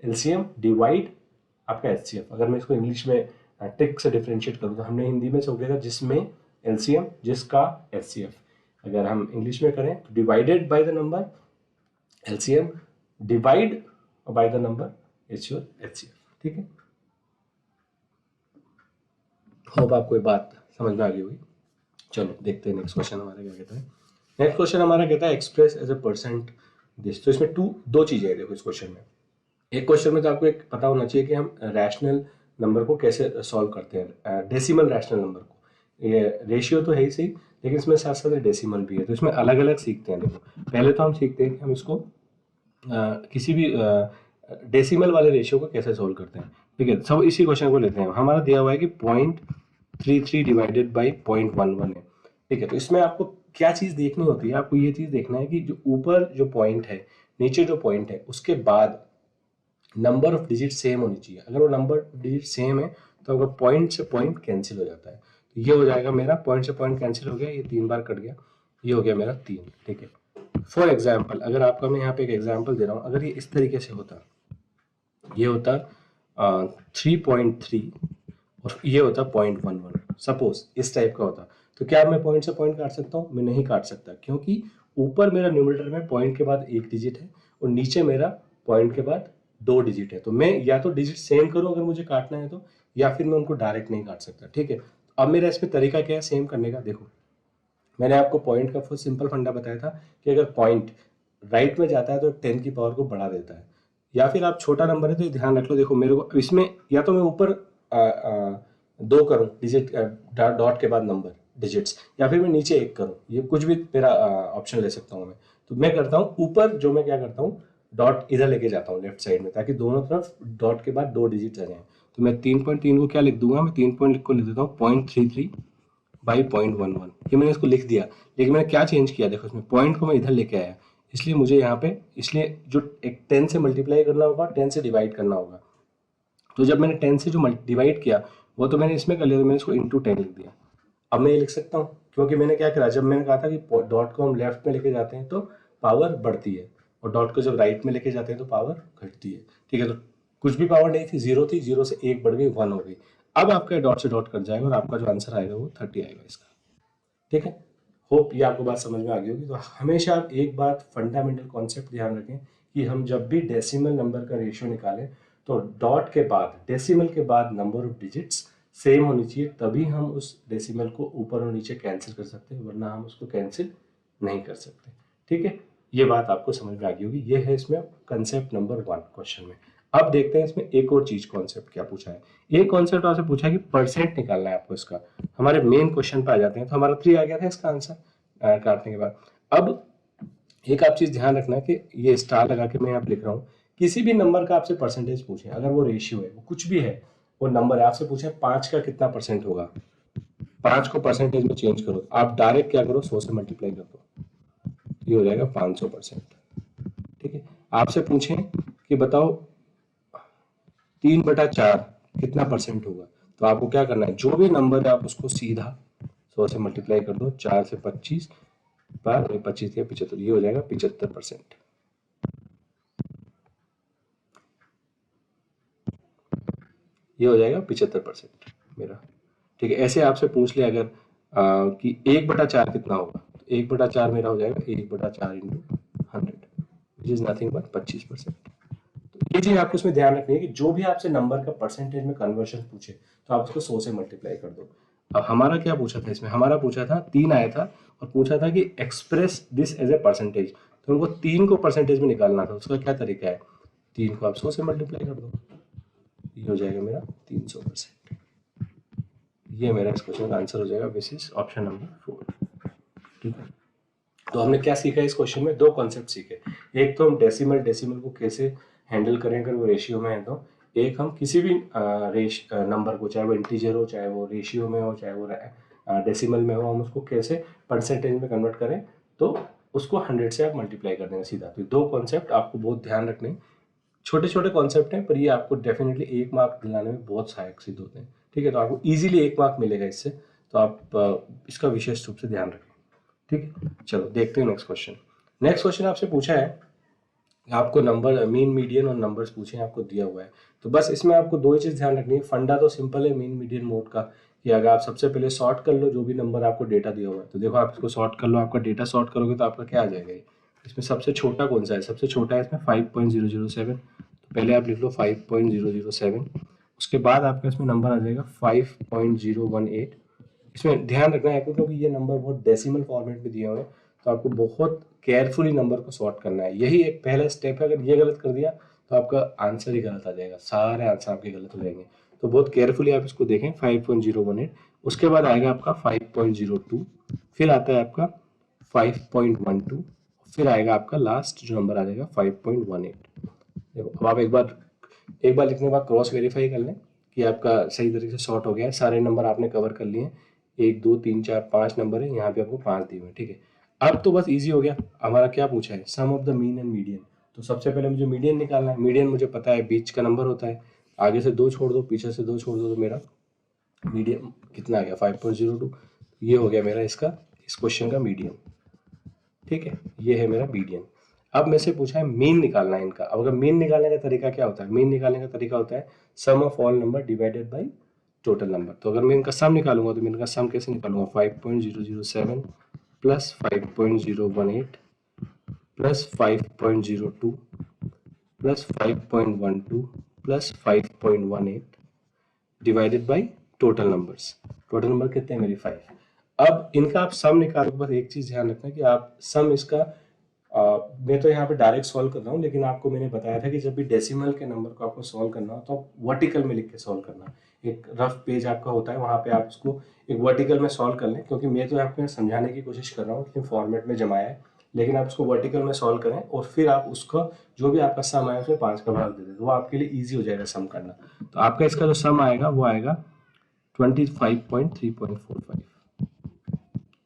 एलसीएम डिवाइड आपका एचसीएफ। अगर मैं इसको इंग्लिश में टिक से डिफरेंशिएट करूँ तो हमने हिंदी में से हो गया जिसमें एलसीएम जिसका एचसीएफ। अगर हम इंग्लिश में करें तो divided by the number LCM divide by the number is your HCF. ठीक है, होप आपको ये बात समझ में आ गई होगी। चलो देखते हैं नेक्स्ट क्वेश्चन हमारा क्या कहता है। नेक्स्ट क्वेश्चन हमारा कहता है express as a percent this. तो इसमें दो चीजें हैं देखो इस क्वेश्चन में। एक क्वेश्चन में तो आपको एक पता होना चाहिए कि हम रैशनल नंबर को कैसे सॉल्व करते हैं, डेसिमल रैशनल नंबर को। ये रेशियो तो है ही सही, लेकिन इसमें साथ साथ डेसिमल भी है, तो इसमें अलग अलग सीखते हैं। देखो पहले तो हम सीखते हैं कि हम इसको किसी भी डेसिमल वाले रेशियो को कैसे सोल्व करते हैं। ठीक है, सब इसी क्वेश्चन को लेते हैं। हमारा दिया हुआ है कि 0.33 डिवाइडेड बाई 0.11 है। ठीक है, तो इसमें आपको क्या चीज़ देखनी होती है, आपको ये चीज़ देखना है कि जो ऊपर जो पॉइंट है नीचे जो पॉइंट है उसके बाद नंबर ऑफ डिजिट सेम होनी चाहिए। अगर वो नंबर डिजिट सेम है तो अगर पॉइंट से पॉइंट कैंसिल हो जाता है। तो ये हो जाएगा मेरा पॉइंट से पॉइंट कैंसिल हो गया, ये 3 बार कट गया, ये हो गया मेरा 3। ठीक है, फॉर एग्जाम्पल अगर आपका मैं यहाँ पे एक एग्जाम्पल दे रहा हूँ, अगर ये इस तरीके से होता, ये होता 3.3 और ये होता 0.11, सपोज इस टाइप का होता, तो क्या मैं पॉइंट से पॉइंट काट सकता हूँ? मैं नहीं काट सकता, क्योंकि ऊपर मेरा न्यूमरेटर में पॉइंट के बाद 1 डिजिट है और नीचे मेरा पॉइंट के बाद 2 डिजिट है। तो मैं या तो डिजिट सेम करूँ अगर मुझे काटना है तो, या फिर मैं उनको डायरेक्ट नहीं काट सकता। ठीक है, अब मेरा इसमें तरीका क्या है सेम करने का। देखो मैंने आपको पॉइंट का सिंपल फंडा बताया था कि अगर पॉइंट राइट में जाता है तो 10 की पावर को बढ़ा देता है, या फिर आप छोटा नंबर है तो ध्यान रख लो। देखो मेरे को इसमें या तो मैं ऊपर 2 करूँ डिजिट डॉट के बाद नंबर डिजिट्स, या फिर मैं नीचे 1 करूँ, ये कुछ भी मेरा ऑप्शन ले सकता हूँ मैं। तो मैं करता हूँ ऊपर जो मैं क्या करता हूँ डॉट इधर लेके जाता हूँ लेफ्ट साइड में, ताकि दोनों तरफ डॉट के बाद 2 डिजिट आ जाए। तो मैं 3.3 को क्या लिख दूंगा, मैं 3 पॉइंट को लिख देता हूँ 0.33 बाई 0.11। ये मैंने इसको लिख दिया, लेकिन मैंने क्या चेंज किया देखो इसमें, पॉइंट को मैं इधर लेके आया, इसलिए मुझे यहाँ पे इसलिए जो एक 10 से मल्टीप्लाई करना होगा 10 से डिवाइड करना होगा। तो जब मैंने 10 से जो डिवाइड किया वो तो मैंने इसमें कर लिया, तो मैंने इसको इंटू 10 लिख दिया। अब मैं ये लिख सकता हूँ, क्योंकि मैंने क्या करा, जब मैंने कहा था कि डॉट को हम लेफ्ट में लेके जाते हैं तो पावर बढ़ती है, और डॉट को जब राइट में लेके जाते हैं तो पावर घटती है। ठीक है, तो कुछ भी पावर नहीं थी, 0 थी, 0 से 1 बढ़ गई 1 हो गई। अब आपका डॉट से डॉट कट जाएगा और आपका जो आंसर आएगा वो 30 आएगा इसका। ठीक है, होप ये आपको बात समझ में आ गई होगी। तो हमेशा आप एक बात फंडामेंटल कॉन्सेप्ट ध्यान रखें कि हम जब भी डेसिमल नंबर का रेशियो निकालें तो डॉट के बाद डेसिमल के बाद नंबर ऑफ डिजिट्स सेम होनी चाहिए, तभी हम उस डेसिमल को ऊपर और नीचे कैंसिल कर सकते हैं, वरना हम उसको कैंसिल नहीं कर सकते। ठीक है, ये बात आपको समझ में आ गई होगी। ये है इसमें कंसेप्ट नंबर 1 क्वेश्चन में। अब देखते हैं इसमें एक और चीज कॉन्सेप्ट क्या पूछा है। एक कॉन्सेप्ट आपसे पूछा है कि परसेंट निकालना है आपको इसका। हमारे मेन क्वेश्चन पे आ जाते हैं, तो हमारा 3 आ गया था इसका आंसर काटने के बाद। अब एक आप चीज ध्यान रखना कि ये स्टार लगा के मैं यहाँ पे लिख रहा हूँ, किसी भी नंबर का आपसे परसेंटेज पूछे, अगर वो रेशियो है, वो कुछ भी है, वो नंबर है, आपसे पूछे 5 का कितना परसेंट होगा, 5 को परसेंटेज में चेंज करो, आप डायरेक्ट क्या करो 100 से मल्टीप्लाई कर दो, ये हो जाएगा 500%। ठीक है, आपसे पूछें कि बताओ 3/4 कितना परसेंट होगा, तो आपको क्या करना है, जो भी नंबर है आप उसको सीधा 100 से मल्टीप्लाई कर दो, 4 से 25 पर 25 के 75, ये हो जाएगा 75%। ये हो जाएगा 75% मेरा। ठीक है, ऐसे आपसे पूछ ले अगर कि 1/4 कितना होगा, तो 1/4 मेरा हो जाएगा 1/4 into 100 which is nothing but 25%। ये चीज आपको इसमें ध्यान रखनी है कि जो भी आपसे नंबर का परसेंटेज में कन्वर्शन पूछे तो आप उसको 100 से मल्टीप्लाई कर दो। अब हमारा क्या पूछा था इसमें, हमारा पूछा था 3 आया था और पूछा था कि express this as a percentage, तो उनको 3 को परसेंटेज में निकालना था। उसका क्या तरीका है, 3 को आप 100 से मल्टीप्लाई कर दो, ये हो जाएगा मेरा 300%। ये मेरा इस क्वेश्चन का आंसर हो जाएगा, विच इज ऑप्शन नंबर 4। ठीक है, तो हमने क्या सीखा इस क्वेश्चन में, 2 कॉन्सेप्ट सीखे। एक तो हम डेसिमल को कैसे हैंडल करें अगर वो रेशियो में है, तो एक हम किसी भी नंबर को, चाहे वो इंटीजर हो, चाहे वो रेशियो में हो, चाहे वो डेसिमल में हो, हम उसको कैसे परसेंटेज में कन्वर्ट करें, तो उसको 100 से आप मल्टीप्लाई कर देंगे सीधा। तो 2 कॉन्सेप्ट आपको बहुत ध्यान रखने, छोटे छोटे कॉन्सेप्ट हैं, पर ये आपको डेफिनेटली 1 मार्क दिलाने में बहुत सहायक सिद्ध होते हैं। ठीक है, तो आपको इजीली 1 मार्क मिलेगा इससे, तो आप इसका विशेष रूप से ध्यान रखें। ठीक है, चलो देखते हैं नेक्स्ट क्वेश्चन। नेक्स्ट क्वेश्चन आपसे पूछा है आपको नंबर मीन मीडियन और नंबर्स पूछे आपको दिया हुआ है। तो बस इसमें आपको दो ही चीज़ ध्यान रखनी है। फंडा तो सिंपल है मीन मीडियन मोड का, कि अगर आप सबसे पहले सॉर्ट कर लो जो भी नंबर आपको डेटा दिया हुआ है, तो देखो आप इसको सॉर्ट कर लो, आपका डेटा सॉर्ट करोगे तो आपका क्या आ जाएगा, इसमें सबसे छोटा कौन सा है, सबसे छोटा है इसमें 5.007। तो पहले आप लिख लो 5.007, उसके बाद आपका इसमें नंबर आ जाएगा 5.018। इसमें ध्यान रखना है आपको, क्योंकि ये नंबर बहुत डेसिमल फॉर्मेट में दिए हुए हैं, तो आपको बहुत केयरफुली नंबर को सॉर्ट करना है। यही एक पहला स्टेप है। अगर ये गलत कर दिया तो आपका आंसर ही गलत आ जाएगा, सारे आंसर आपके गलत हो जाएंगे। तो बहुत केयरफुली आप इसको देखें। 5.018, उसके बाद आएगा आपका 5.02, फिर आता है आपका 5.12, फिर आएगा आपका लास्ट जो नंबर आ जाएगा 5.18। देखो अब आप एक बार लिखने के बाद क्रॉस वेरीफाई कर लें कि आपका सही तरीके से सॉर्ट हो गया है, सारे नंबर आपने कवर कर लिए हैं। 1 2 3 4 5 नंबर है, यहाँ पे आपको 5 दिए हुए हैं, ठीक है। अब तो बस इजी हो गया। हमारा क्या पूछा है, sum of the mean and median. तो सबसे पहले मुझे मीडियन निकालना है। मीडियन मुझे पता है बीच का नंबर होता है, आगे से 2 छोड़ दो, पीछे से 2 छोड़ दो, तो मेरा मीडियन कितना आ गया 5.02। ये हो गया मेरा इसका, इस क्वेश्चन का मीडियन, ठीक है। ये है मेरा मीडियन। अब मेरे से पूछा है मीन निकालना है इनका। अब अगर मीन निकालने का तरीका क्या होता है, मीन निकालने का तरीका होता है sum of all number divided by total number. तो अगर मैं इनका सम निकालूंगा तो मैं इनका सम कैसे निकालूंगा, 5.007 plus 5.018 plus 5.02 plus 5.12 plus 5.18 divided by total numbers. Total number कितने हैं मेरी 5। अब इनका आप सम निकालो। बस एक चीज ध्यान रखना कि आप सम इसका मैं तो यहाँ पे डायरेक्ट सॉल्व कर रहा हूँ, लेकिन आपको मैंने बताया था कि जब भी डेसिमल के नंबर को आपको सॉल्व करना हो तो आप वर्टिकल में लिख के सॉल्व करना। एक रफ पेज आपका होता है, वहाँ पे आप उसको एक वर्टिकल में सॉल्व कर लें, क्योंकि मैं तो आपको समझाने की कोशिश कर रहा हूँ कि फॉर्मेट में जमाया है, लेकिन आप उसको वर्टिकल में सॉल्व करें और फिर आप उसका जो भी आपका सम आया उसमें 5 का भाग दे दें, तो वो आपके लिए ईजी हो जाएगा सम करना। तो आपका इसका जो सम आएगा वो आएगा 25.3.45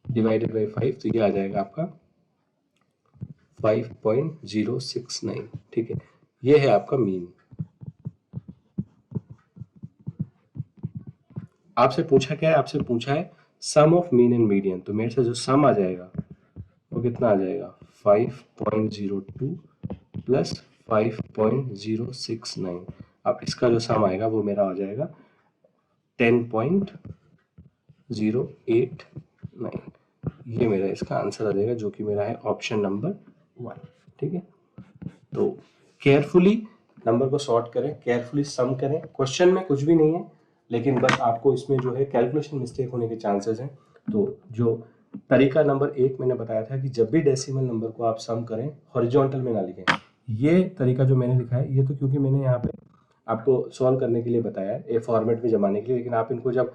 डिवाइडेड बाई 5, तो ये आ जाएगा आपका 5.069, ठीक है। ये है आपका मीन। आपसे पूछा क्या है, आपसे पूछा है sum of mean and median. तो मेरे से जो सम आ जाएगा वो कितना आ जाएगा 5.02 प्लस 5.069। अब इसका जो सम आएगा वो मेरा आ जाएगा 10.089। ये मेरा इसका आंसर आ जाएगा, जो कि मेरा है ऑप्शन नंबर 1, ठीक है। तो केयरफुली नंबर को सॉर्ट करें, केयरफुली सम करें। क्वेश्चन में कुछ भी नहीं है, लेकिन बस आपको इसमें जो है कैलकुलेशन मिस्टेक होने के चांसेस हैं। तो जो तरीका नंबर 1 मैंने बताया था कि जब भी डेसिमल नंबर को आप सम करें हॉरिजॉन्टल में ना लिखें, ये तरीका जो मैंने लिखा है ये तो क्योंकि मैंने यहाँ पे आपको सॉल्व करने के लिए बताया है, ए फॉर्मेट में जमाने के लिए, लेकिन आप इनको जब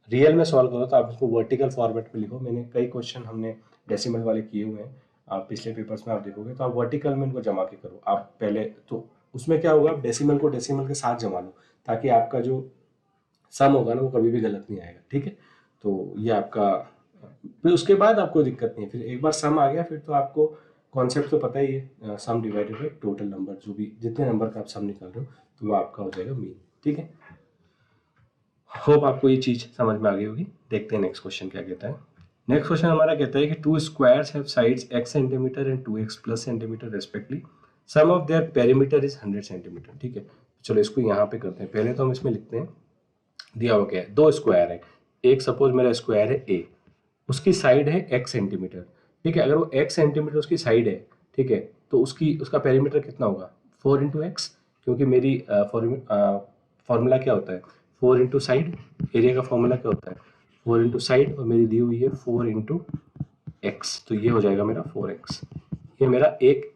रियल में सॉल्व करो तो आप इसको वर्टिकल फॉर्मेट में लिखो। मैंने कई क्वेश्चन हमने डेसिमल वाले किए हुए हैं, आप पिछले पेपर्स में आप देखोगे, तो आप वर्टिकल में इनको जमा के करो। आप पहले तो उसमें क्या होगा, आप डेसिमल को डेसिमल के साथ जमा लो, ताकि आपका जो सम होगा ना वो कभी भी गलत नहीं आएगा, ठीक है। तो ये आपका, फिर उसके बाद आपको दिक्कत नहीं है। फिर एक बार सम आ गया फिर तो आपको कॉन्सेप्ट तो पता ही है, सम डिवाइडेड बाई टोटल नंबर, जो भी जितने नंबर का आप सम निकाल रहे हो तो वो आपका हो जाएगा मीन, ठीक है। होप आपको ये चीज समझ में आ गई होगी। देखते हैं नेक्स्ट क्वेश्चन क्या कहता है। नेक्स्ट क्वेश्चन हमारा कहता है कि two squares have sides x centimetre and 2x plus centimetre respectively, sum of their perimeter is 100 centimetre, ठीक है। चलो इसको यहाँ पे करते हैं। पहले तो हम इसमें लिखते हैं, दिया हुआ क्या है, दो स्क्वायर है। एक सपोज मेरा स्क्वायर है ए, उसकी साइड है x सेंटीमीटर, ठीक है। अगर वो x सेंटीमीटर उसकी साइड है, ठीक है, तो उसका पेरीमीटर कितना होगा 4 × x, क्योंकि मेरी फॉर्मूला क्या होता है 4 × साइड। एरिया का फॉर्मूला क्या होता है 4 × साइड, और मेरी दी हुई है 4 × x, तो ये हो जाएगा मेरा 4x। ये मेरा एक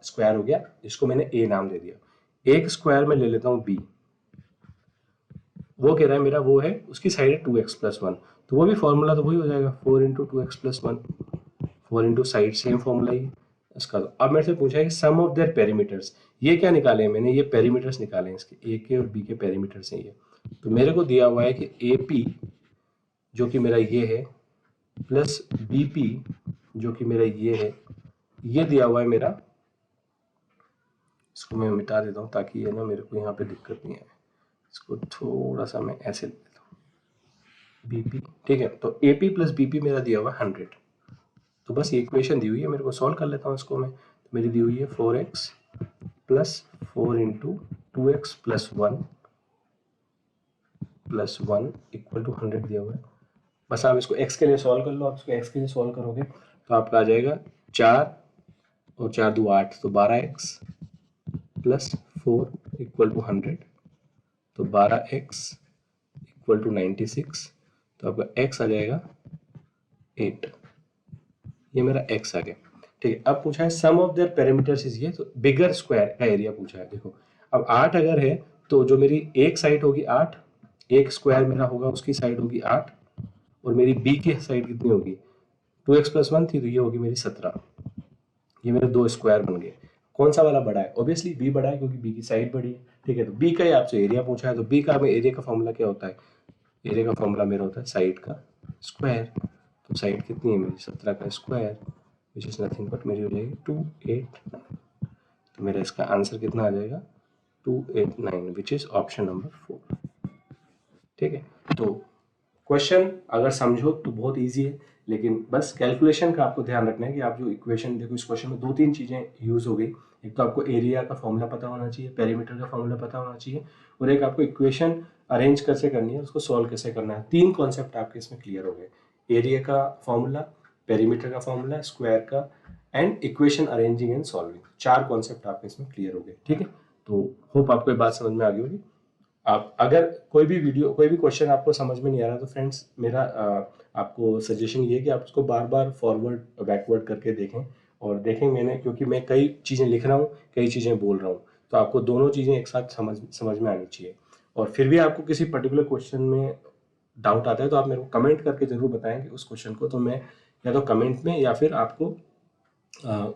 स्क्वायर हो गया, जिसको मैंने a नाम दे दिया। एक स्क्वायर में ले लेता हूँ b, वो कह रहा है मेरा वो है उसकी साइड है 2x + 1, तो वो भी फॉर्मूला तो वही हो जाएगा 4 × 2x + 1, 4 × साइड, सेम फॉर्मूला ही इसका। अब मेरे से पूछा है कि सम ऑफ देयर पेरीमीटर्स, ये क्या निकाले हैं मैंने, ये पेरीमीटर्स निकाले हैं इसके, ए के और बी के पेरीमीटर्स हैं ये। तो मेरे को दिया हुआ है कि ए पी जो कि मेरा ये है प्लस बी पी जो कि मेरा ये है, ये दिया हुआ है मेरा। इसको मैं मिटा देता हूँ ताकि ये ना मेरे को यहाँ पे दिक्कत नहीं आए। इसको थोड़ा सा मैं ऐसे ले लेता हूँ, बीपी, ठीक है। तो एपी प्लस बीपी मेरा दिया हुआ 100। तो बस ये इक्वेशन दी हुई है, मेरे को सॉल्व कर लेता हूँ इसको मैं। मेरी दी हुई है 4x plus 4 into 2x plus 1 equal to 100 दिया हुआ है। बस आप इसको x के लिए सॉल्व कर लो। आप इसको x के लिए सॉल्व करोगे तो आपका आ जाएगा 4 और 4 2 8, तो 12x प्लस 4 इक्वल टू 100, तो 12x इक्वल टू 96, तो आपका x आ जाएगा 8। ये मेरा x आ गया। ठीक है, अब पूछा है sum of there perimeters is ये, तो बिगर स्क्वायर का एरिया पूछा है। देखो अब 8 अगर है तो जो मेरी एक साइड होगी 8, एक स्क्वायर मेरा होगा उसकी साइड होगी 8, और मेरी बी की साइड कितनी होगी 2x प्लस 1 थी, तो ये होगी मेरी 17। ये मेरे दो स्क्वायर बन गए। कौन सा वाला बड़ा है? ऑब्वियसली बी बड़ा है क्योंकि बी की साइड बड़ी है। ठीक है, तो बी का ही आपसे एरिया पूछा है, तो बी का एरिया का फॉर्मूला क्या होता है? एरिया का फॉर्मूला मेरा होता है साइड का स्क्वायर। तो साइड कितनी है मेरी 17 का square, which is nothing but मेरी हो जाएगी 289। तो मेरा इसका आंसर कितना आ जाएगा 289, विच इज ऑप्शन नंबर 4। ठीक है, तो क्वेश्चन अगर समझो तो बहुत इजी है, लेकिन बस कैलकुलेशन का आपको ध्यान रखना है कि आप जो इक्वेशन देखो, इस क्वेश्चन में 2-3 चीजें यूज हो गई। एक तो आपको एरिया का फॉर्मूला पता होना चाहिए, पेरीमीटर का फॉर्मूला पता होना चाहिए, और एक आपको इक्वेशन अरेंज कैसे करनी है, उसको सॉल्व कैसे करना है। 3 कॉन्सेप्ट आपके इसमें क्लियर हो गए, एरिया का फॉर्मूला, पेरीमीटर का फॉर्मूला, स्क्वायर का, and equation arranging and solving. 4 concept आपके इसमें क्लियर हो गए। ठीक है, तो होप आपको ये बात समझ में आ गई होगी। आप अगर कोई भी वीडियो, कोई भी क्वेश्चन आपको समझ में नहीं आ रहा, तो फ्रेंड्स मेरा आपको सजेशन ये है कि आप उसको बार बार फॉरवर्ड बैकवर्ड करके देखें, और देखें मैंने, क्योंकि मैं कई चीज़ें लिख रहा हूँ, कई चीज़ें बोल रहा हूँ, तो आपको दोनों चीज़ें एक साथ समझ में आनी चाहिए। और फिर भी आपको किसी पर्टिकुलर क्वेश्चन में डाउट आता है तो आप मेरे को कमेंट करके ज़रूर बताएं कि उस क्वेश्चन को, तो मैं या तो कमेंट में या फिर आपको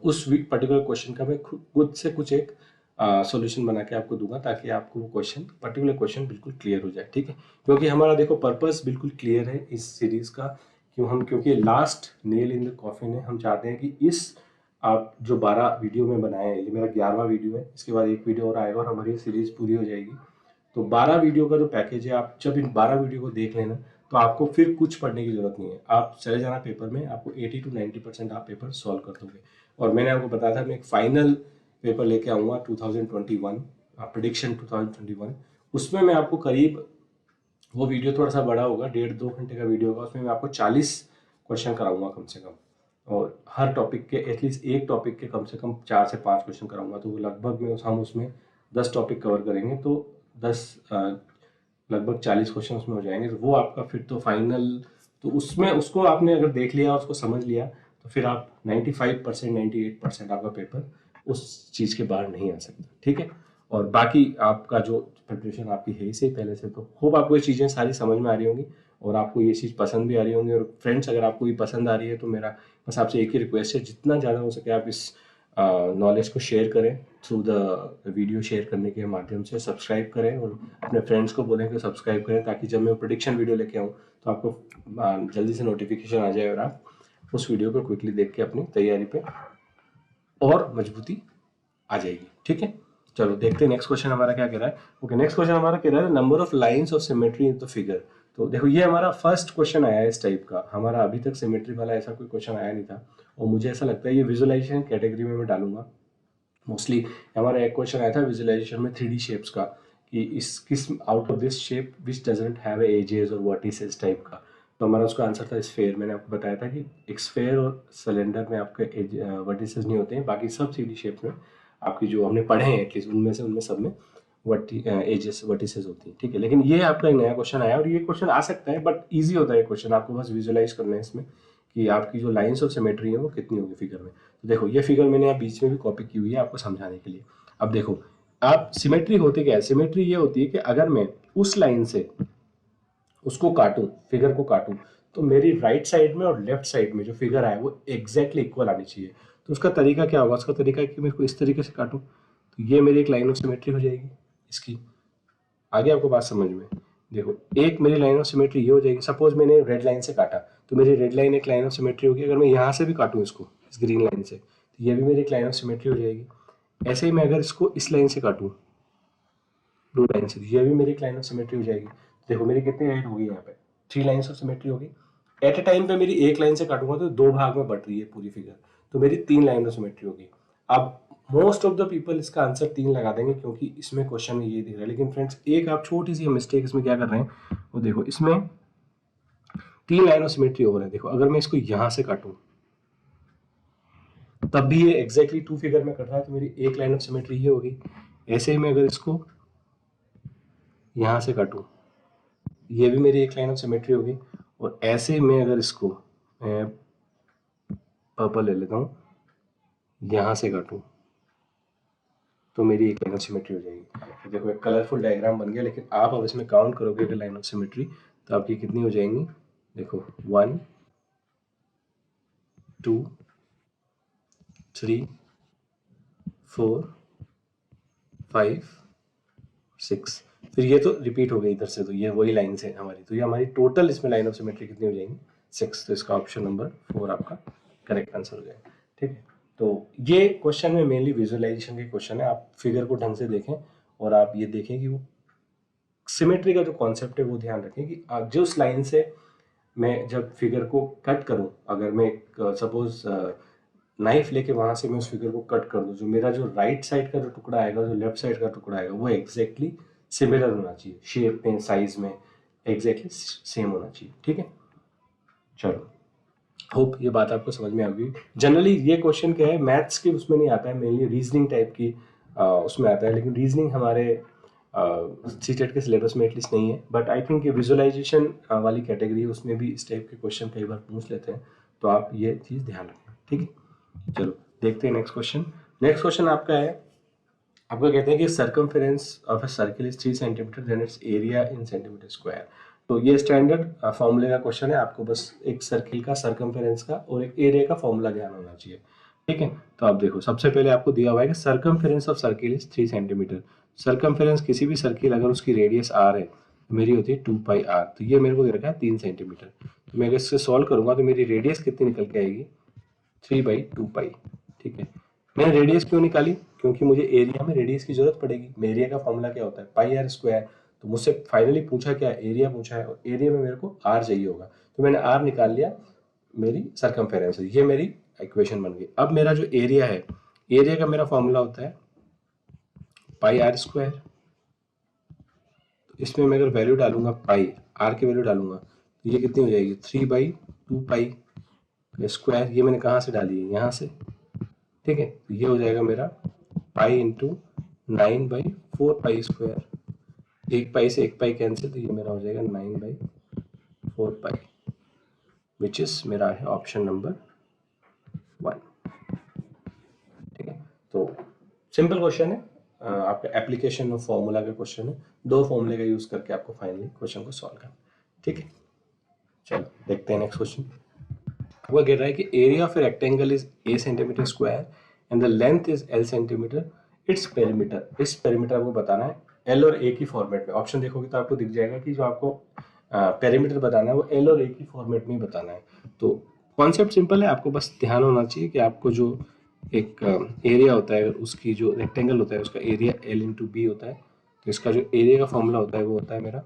उस पर्टिकुलर क्वेश्चन का मैं खुद से कुछ एक सॉल्यूशन बना के आपको दूंगा, ताकि आपको वो क्वेश्चन, पर्टिकुलर क्वेश्चन बिल्कुल क्लियर हो जाए। ठीक है, क्योंकि हमारा देखो पर्पस बिल्कुल क्लियर है इस सीरीज का, क्योंकि last nail in the coffin है। हम चाहते हैं कि इस आप जो 12 वीडियो में बनाए हैं, ये मेरा 11वां वीडियो है, इसके बाद एक वीडियो और आएगा और हमारी सीरीज पूरी हो जाएगी। तो 12 वीडियो का जो पैकेज है, आप जब इन 12 वीडियो को देख लेना तो आपको फिर कुछ पढ़ने की जरूरत नहीं है। आप चले जाना पेपर में, आपको 80 to 90% आप पेपर सॉल्व कर दोगे। और मैंने आपको बताया था मैं एक फाइनल पेपर लेके आऊँगा 2021, प्रेडिक्शन 2021। उसमें मैं आपको करीब, वो वीडियो थोड़ा सा बड़ा होगा, 1.5-2 घंटे का वीडियो होगा, उसमें मैं आपको 40 क्वेश्चन कराऊंगा कम से कम, और हर टॉपिक के एटलीस्ट एक टॉपिक के कम से कम 4 से 5 क्वेश्चन कराऊंगा। तो वो लगभग में हम उसमें 10 टॉपिक कवर करेंगे, तो 10 लगभग 40 क्वेश्चन उसमें हो जाएंगे। तो वो आपका फिर तो फाइनल, तो उसमें उसको आपने अगर देख लिया, उसको समझ लिया, तो फिर आप 95% 98% आपका पेपर उस चीज़ के बाहर नहीं आ सकता। ठीक है, और बाकी आपका जो प्रिपरेशन आपकी है ही पहले से, तो होप आपको ये चीज़ें सारी समझ में आ रही होंगी और आपको ये चीज़ पसंद भी आ रही होंगी। और फ्रेंड्स, अगर आपको ये पसंद आ रही है तो मेरा बस आपसे एक ही रिक्वेस्ट है, जितना ज़्यादा हो सके आप इस नॉलेज को शेयर करें थ्रू द वीडियो शेयर करने के माध्यम से। सब्सक्राइब करें और अपने फ्रेंड्स को बोलें कि सब्सक्राइब करें, ताकि जब मैं प्रेडिक्शन वीडियो लेके आऊँ तो आपको जल्दी से नोटिफिकेशन आ जाए और आप उस वीडियो को क्विकली देख के अपनी तैयारी पे और मजबूती आ जाएगी। ठीक है, चलो देखते हैं नेक्स्ट क्वेश्चन हमारा क्या कह रहा है। ओके, नेक्स्ट क्वेश्चन हमारा कह रहा है number of lines of symmetry in the figure. तो देखो ये हमारा फर्स्ट क्वेश्चन आया है इस टाइप का, हमारा अभी तक सिमेट्री वाला ऐसा कोई क्वेश्चन आया नहीं था, और मुझे ऐसा लगता है ये विजुअलाइजेशन कैटेगरी में मैं डालूंगा मोस्टली। हमारा एक क्वेश्चन आया था विजुअलाइजेशन में 3D शेप्स का, कि इस किस out of this shape which doesn't have edges और वर्टिसेस टाइप का। तो हमारा उसका आंसर था स्फेयर। मैंने आपको बताया था कि एक स्फेयर और सिलेंडर में आपके वर्टिसेस नहीं होते हैं, बाकी सब 3D शेप में आपकी जो हमने पढ़े हैं एटलीस्ट उनमें सब में एजेस वर्टिसेस होती हैं। ठीक है, लेकिन ये आपका एक नया क्वेश्चन आया, और ये क्वेश्चन आ सकता है बट ईजी होता है क्वेश्चन, आपको बस विजुअलाइज करना है इसमें कि आपकी जो लाइंस ऑफ सिमेट्री है वो कितनी होगी फिगर में। तो देखो ये फिगर मैंने यहाँ बीच में भी कॉपी की हुई है आपको समझाने के लिए। अब देखो आप सिमेट्री होती क्या है, सिमेट्री ये होती है कि अगर मैं उस लाइन से उसको काटूं, फिगर को काटूं, तो मेरी राइट साइड में और लेफ्ट साइड में जो फिगर आए वो एग्जैक्टली इक्वल आनी चाहिए। तो उसका तरीका क्या होगा? उसका तरीका है कि मैं इसको इस तरीके से काटूं, तो ये मेरी एक लाइन ऑफ सिमेट्री हो जाएगी इसकी। आगे आपको बात समझ में? देखो एक मेरी लाइन ऑफ सिमेट्री ये हो जाएगी, सपोज मैंने रेड लाइन से काटा, तो मेरी रेड लाइन एक लाइन ऑफ सिमेट्री होगी। अगर मैं यहाँ से भी काटूं इसको, इस ग्रीन लाइन से, तो ये भी मेरी एक लाइन ऑफ सिमेट्री हो जाएगी। ऐसे ही मैं अगर इसको इस लाइन से काटूं, ब्लू लाइन से, ये भी मेरी एक लाइन ऑफ सिमेट्री हो जाएगी। देखो मेरी कितनी लाइन होगी यहाँ पे, 3 लाइन्स ऑफ सिमेट्री होगी। एट ए टाइम पे मेरी एक लाइन से काटूंगा तो 2 भाग में बट रही है पूरी फिगर, तो मेरी 3 लाइन ऑफ सिमेट्री होगी। अब मोस्ट ऑफ द पीपल इसका आंसर 3 लगा देंगे क्योंकि इसमें क्वेश्चन में ये दिख रहा है, लेकिन फ्रेंड्स एक आप छोटी सी मिस्टेक इसमें क्या कर रहे हैं वो देखो, इसमें 3 लाइन ऑफ सिमेट्री ओवर है। देखो अगर मैं इसको यहां से काटूं तब भी ये एग्जैक्टली 2 फिगर में कट रहा है, तो मेरी एक लाइन ऑफ सिमेट्री ये होगी। ऐसे ही मैं अगर इसको यहां से काटूं ये भी मेरी एक लाइन ऑफ सिमेट्री होगी, और ऐसे ही मैं अगर इसको पर्पल ले लेता हूँ यहां से काटूं तो मेरी एक लाइन ऑफ सिमेट्री हो जाएगी। तो देखो एक कलरफुल डायग्राम बन गया, लेकिन आप अब इसमें काउंट करोगे अगर लाइन ऑफ सिमेट्री तो आपकी कितनी हो जाएंगी, देखो 1 2 3 4 5 6, फिर ये तो रिपीट हो गई इधर से, तो ये वही लाइन से हमारी, तो ये हमारी टोटल इसमें लाइन ऑफ सिमेट्री कितनी हो जाएंगी 6। तो इसका ऑप्शन नंबर 4 आपका करेक्ट आंसर हो जाएगा। ठीक है, तो ये क्वेश्चन में मेनली विजुअलाइजेशन के क्वेश्चन है। आप फिगर को ढंग से देखें और आप ये देखें कि वो सिमेट्री का जो कॉन्सेप्ट है वो ध्यान रखें कि जो उस लाइन से मैं जब फिगर को कट करूं, अगर मैं सपोज नाइफ लेके वहां से मैं उस फिगर को कट कर दूं, जो मेरा जो राइट साइड का जो टुकड़ा आएगा, जो लेफ्ट साइड का टुकड़ा आएगा, वो एग्जैक्टली सिमिलर होना चाहिए, शेप में साइज में एग्जैक्टली सेम होना चाहिए। ठीक है, चलो होप ये बात आपको समझ में आ गई। जनरली ये क्वेश्चन क्या है, मैथ्स के उसमें नहीं आता है, मेनली रीजनिंग टाइप की उसमें आता है, लेकिन रीजनिंग हमारे सीटेट के सिलेबस में एटलीस्ट नहीं है। बट आई थिंक ये विजुअलाइजेशन वाली कैटेगरी है, उसमें भी इस टाइप के क्वेश्चन कई बार पूछ लेते हैं, तो आप ये चीज़ ध्यान रखें। ठीक है, चलो देखते हैं नेक्स्ट क्वेश्चन। नेक्स्ट क्वेश्चन आपका है, आपका कहते हैं कि circumference of a circle is 3 centimetre, then its area in centimetre square. तो ये स्टैंडर्ड फॉर्मूले का क्वेश्चन है, आपको बस एक सर्किल का सर्कमफेरेंस का और एक एरिया का फॉर्मूला ध्यान होना चाहिए। ठीक है, तो आप देखो सबसे पहले आपको दिया हुआ है कि circumference of circle is 3 centimetre. Circumference किसी भी सर्किल अगर उसकी रेडियस r है तो मेरी होती है 2 पाई r, तो ये मेरे को दे रखा है 3 सेंटीमीटर। तो मैं अगर इससे सॉल्व करूंगा तो मेरी रेडियस कितनी निकल के आएगी, 3/2 पाई। ठीक है, मैंने रेडियस क्यों निकाली, क्योंकि मुझे एरिया में रेडियस की जरूरत पड़ेगी। एरिया का फॉर्मूला क्या होता है, पाई आर स्क्वायर। तो मुझसे फाइनली पूछा क्या, एरिया पूछा है, और एरिया में मेरे को आर चाहिए होगा, तो मैंने आर निकाल लिया, मेरी सर्कमफेरेंस है, ये मेरी इक्वेशन बन गई। अब मेरा जो एरिया है, एरिया का मेरा फॉर्मूला होता है पाई आर स्क्वायर। तो इसमें मैं अगर वैल्यू डालूंगा, पाई आर की वैल्यू डालूंगा, तो ये कितनी हो जाएगी, 3/2 पाई स्क्वायर। ये मैंने कहाँ से डाली है, यहाँ से। ठीक है, तो ये हो जाएगा मेरा पाई इंटू 9/4 पाई स्क्वायर। एक पाई से एक पाई कैंसिल, तो ये मेरा हो जाएगा 9/4 पाई, विच इज मेरा है ऑप्शन नंबर 1। ठीक है, तो सिंपल क्वेश्चन है, आपका एप्लीकेशन ऑफ फॉर्मूला का क्वेश्चन है, 2 फॉर्मूले का यूज करके आपको फाइनली क्वेश्चन को सॉल्व करना। ठीक है, चलो देखते हैं नेक्स्ट क्वेश्चन। वो कह रहा है कि area of a rectangle is a centimetre square and the length is l centimetre, its perimeter. इस पेरीमीटर आपको बताना है l और a की फॉर्मेट में। ऑप्शन देखोगे तो आपको दिख जाएगा कि जो आपको पेरीमीटर बताना है वो l और a की फॉर्मेट में ही बताना है। तो कॉन्सेप्ट सिंपल है, आपको बस ध्यान होना चाहिए कि आपको जो एक एरिया होता है, उसकी जो रेक्टेंगल होता है उसका एरिया l इंटू बी होता है। तो इसका जो एरिया का फॉर्मूला होता है वो होता है मेरा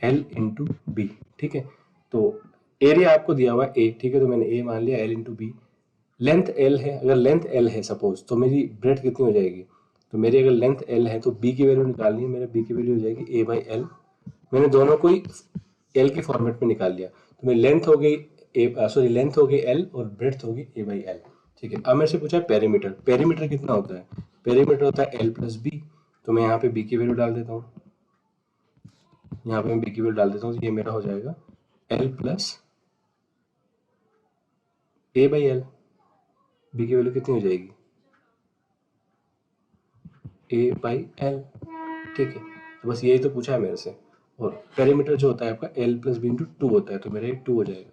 l इंटू बी। ठीक है, तो एरिया आपको दिया हुआ है a, ठीक है, तो मैंने a मान लिया, l into B. Length l है, अगर लेंथ l है सपोज, तो मेरी ब्रेथ कितनी हो जाएगी, तो मेरी अगर लेंथ l है तो b की वैल्यू निकालनी है, मेरे b की वैल्यू हो जाएगी a/l। मैंने दोनों को ही l के फॉर्मेट में निकाल लिया, तो मेरी लेंथ हो गई लेंथ हो गई l और ब्रेथ होगी a/l। ठीक है, अब मेरे से पूछा है पेरीमीटर। पेरीमीटर कितना होता है, पेरीमीटर होता है l प्लस बी। तो मैं यहाँ पे b की वैल्यू डाल देता हूँ, यहाँ पे मैं b की वैल्यू डाल देता हूँ, तो ये मेरा हो जाएगा l प्लस a/l। b की वैल्यू कितनी हो जाएगी, a/l। ठीक है, तो बस यही तो पूछा है मेरे से। और पेरीमीटर जो होता है आपका l प्लस बी इंटू 2 होता है, तो मेरा 2 हो जाएगा,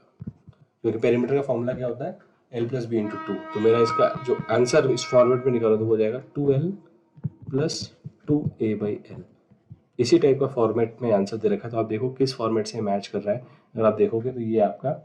क्योंकि पेरीमीटर का फॉर्मूला क्या होता है, l प्लस बी इंटू 2। तो मेरा इसका जो आंसर इस फॉर्मेट में निकालो तो हो जाएगा 2l प्लस 2a/l। इसी टाइप का फॉर्मेट में आंसर दे रखा है, तो आप देखो किस फॉर्मेट से मैच कर रहा है। अगर आप देखोगे तो ये आपका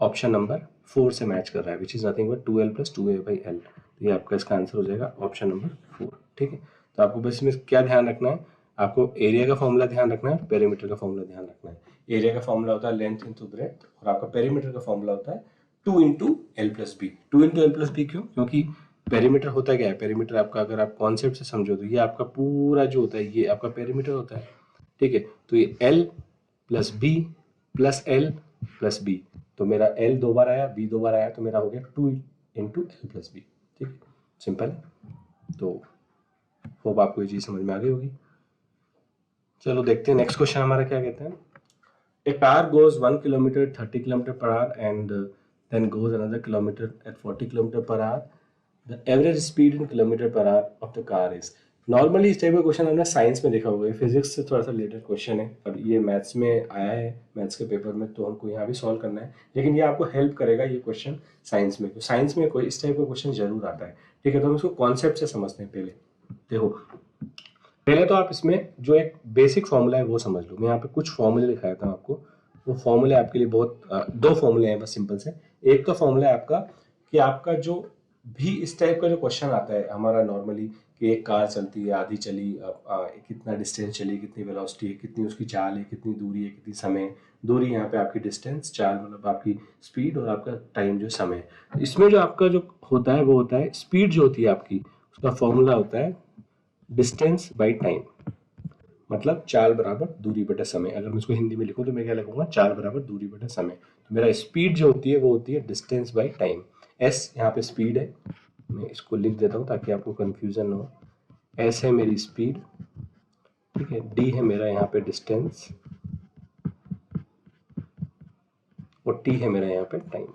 ऑप्शन नंबर 4 से मैच कर रहा है, which is nothing but 2l plus 2a/l। तो ये आपका इसका आंसर हो जाएगा ऑप्शन नंबर 4। ठीक है, तो आपको बस इसमें क्या ध्यान रखना है, आपको एरिया का फॉर्मूला ध्यान रखना है, पेरीमीटर का फॉर्मूला ध्यान रखना है। एरिया का फॉर्मूला होता है लेंथ इंटू ब्रेथ, और आपका पेरीमीटर का फॉर्मूला होता है 2 into L plus B. 2 into L plus B क्यों, क्योंकि पेरीमीटर होता क्या है, पेरीमीटर आपका अगर आप कॉन्सेप्ट से समझो तो ये आपका पूरा जो होता है ये आपका पेरीमीटर होता है, ठीक है। तो ये L plus B plus L plus B, तो मेरा L 2 बार आया, B 2 बार आया, तो मेरा हो गया 2 इंटू एल प्लस बी, ठीक है, सिंपल। तो होप आपको ये चीज़ समझ में आ गई होगी। चलो देखते हैं नेक्स्ट क्वेश्चन हमारा क्या कहते हैं। A car goes 1 kilometer 30 kilometer per hour and then goes another kilometer at 40 kilometer per hour. The average speed in kilometer per hour of the car is. Normally इस टाइप का क्वेश्चन हमने साइंस में देखा होगा, फिजिक्स से थोड़ा सा रिलेटेड क्वेश्चन है, और ये मैथ्स में आया है, मैथ्स के पेपर में, तो हमको यहाँ भी सॉल्व करना है, लेकिन ये आपको हेल्प करेगा ये क्वेश्चन साइंस में, साइंस में कोई इस टाइप का क्वेश्चन जरूर आता है, ठीक है। तो हम इसको कॉन्सेप्ट से समझते हैं। पहले देखो, पहले तो आप इसमें जो एक बेसिक फॉर्मूला है वो समझ लो। मैं यहाँ पे कुछ फॉर्मूले लिखाया था आपको, वो फॉर्मूले आपके लिए बहुत दो फॉर्मूले हैं बस सिंपल से। एक तो फॉर्मूला है आपका कि आपका जो भी इस टाइप का जो क्वेश्चन आता है हमारा नॉर्मली, कि एक कार चलती है, आधी चली, कितना डिस्टेंस चली, कितनी वेलोसिटी है, कितनी उसकी चाल है, कितनी दूरी है, कितनी समय, दूरी यहाँ पे आपकी डिस्टेंस, चाल मतलब आपकी स्पीड, और आपका टाइम जो समय है। इसमें जो आपका जो होता है वो होता है स्पीड जो होती है आपकी, उसका फॉर्मूला होता है डिस्टेंस बाई टाइम, मतलब चाल बराबर दूरी बटा समय। अगर मैं इसको हिंदी में लिखूं तो मैं क्या लिखूंगा, चाल बराबर दूरी बटा समय। तो मेरा स्पीड जो होती है वो होती है डिस्टेंस बाई टाइम। एस यहाँ पे स्पीड है, मैं इसको लिख देता हूँ ताकि आपको कंफ्यूजन हो। एस है मेरी स्पीड, ठीक है, डी है मेरा यहाँ पे डिस्टेंस, और टी है मेरा यहाँ पे टाइम,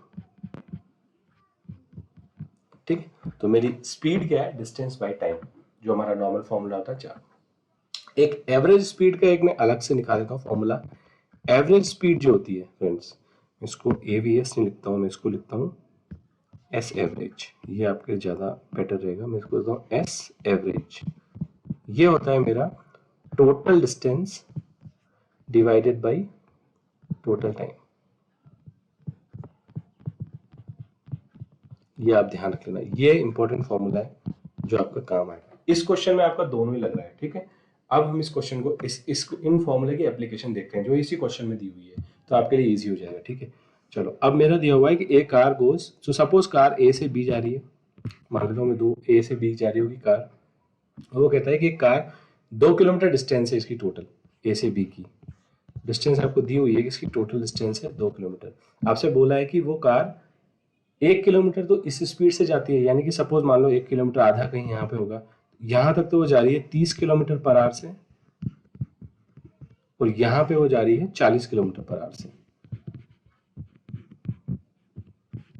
ठीक है। तो मेरी स्पीड क्या है, डिस्टेंस बाई टाइम, जो हमारा नॉर्मल फॉर्मूला होता है चाल। एक एवरेज स्पीड का एक मैं अलग से निकाल देता हूँ फॉर्मूला। एवरेज स्पीड जो होती है फ्रेंड्स, इसको AVS नहीं लिखता हूँ, मैं इसको लिखता हूँ S एवरेज, ये आपके ज़्यादा बेटर रहेगा। मैं इसको लिखता हूँ S एवरेज। ये होता है मेरा total distance divided by total time. ये आप ध्यान रख लेना, ये इंपॉर्टेंट फॉर्मूला है जो आपका काम आएगा। इस क्वेश्चन में आपका दोनों ही लग रहा है, ठीक है। अब हम इस क्वेश्चन को इन फॉर्मूले की एप्लीकेशन देखते हैं जो इसी क्वेश्चन में दी हुई है, तो आपके लिए इजी हो जाएगा, ठीक है। चलो, अब मेरा दिया हुआ है कि a car goes, so suppose car A से बी जा रही है, मान लेता हूँ मैं दो ए से बी जा रही होगी कार, और वो कहता है कि कार 2 किलोमीटर डिस्टेंस है इसकी, टोटल ए से बी की डिस्टेंस आपको दी हुई है कि इसकी टोटल डिस्टेंस है 2 किलोमीटर। आपसे बोला है कि वो कार 1 किलोमीटर तो इस स्पीड से जाती है, यानी कि सपोज मान लो 1 किलोमीटर आधा कहीं यहाँ पे होगा, यहाँ तक तो वो जा रही है 30 किलोमीटर पर आवर से, और यहाँ पे वो जा रही है 40 किलोमीटर पर आवर से,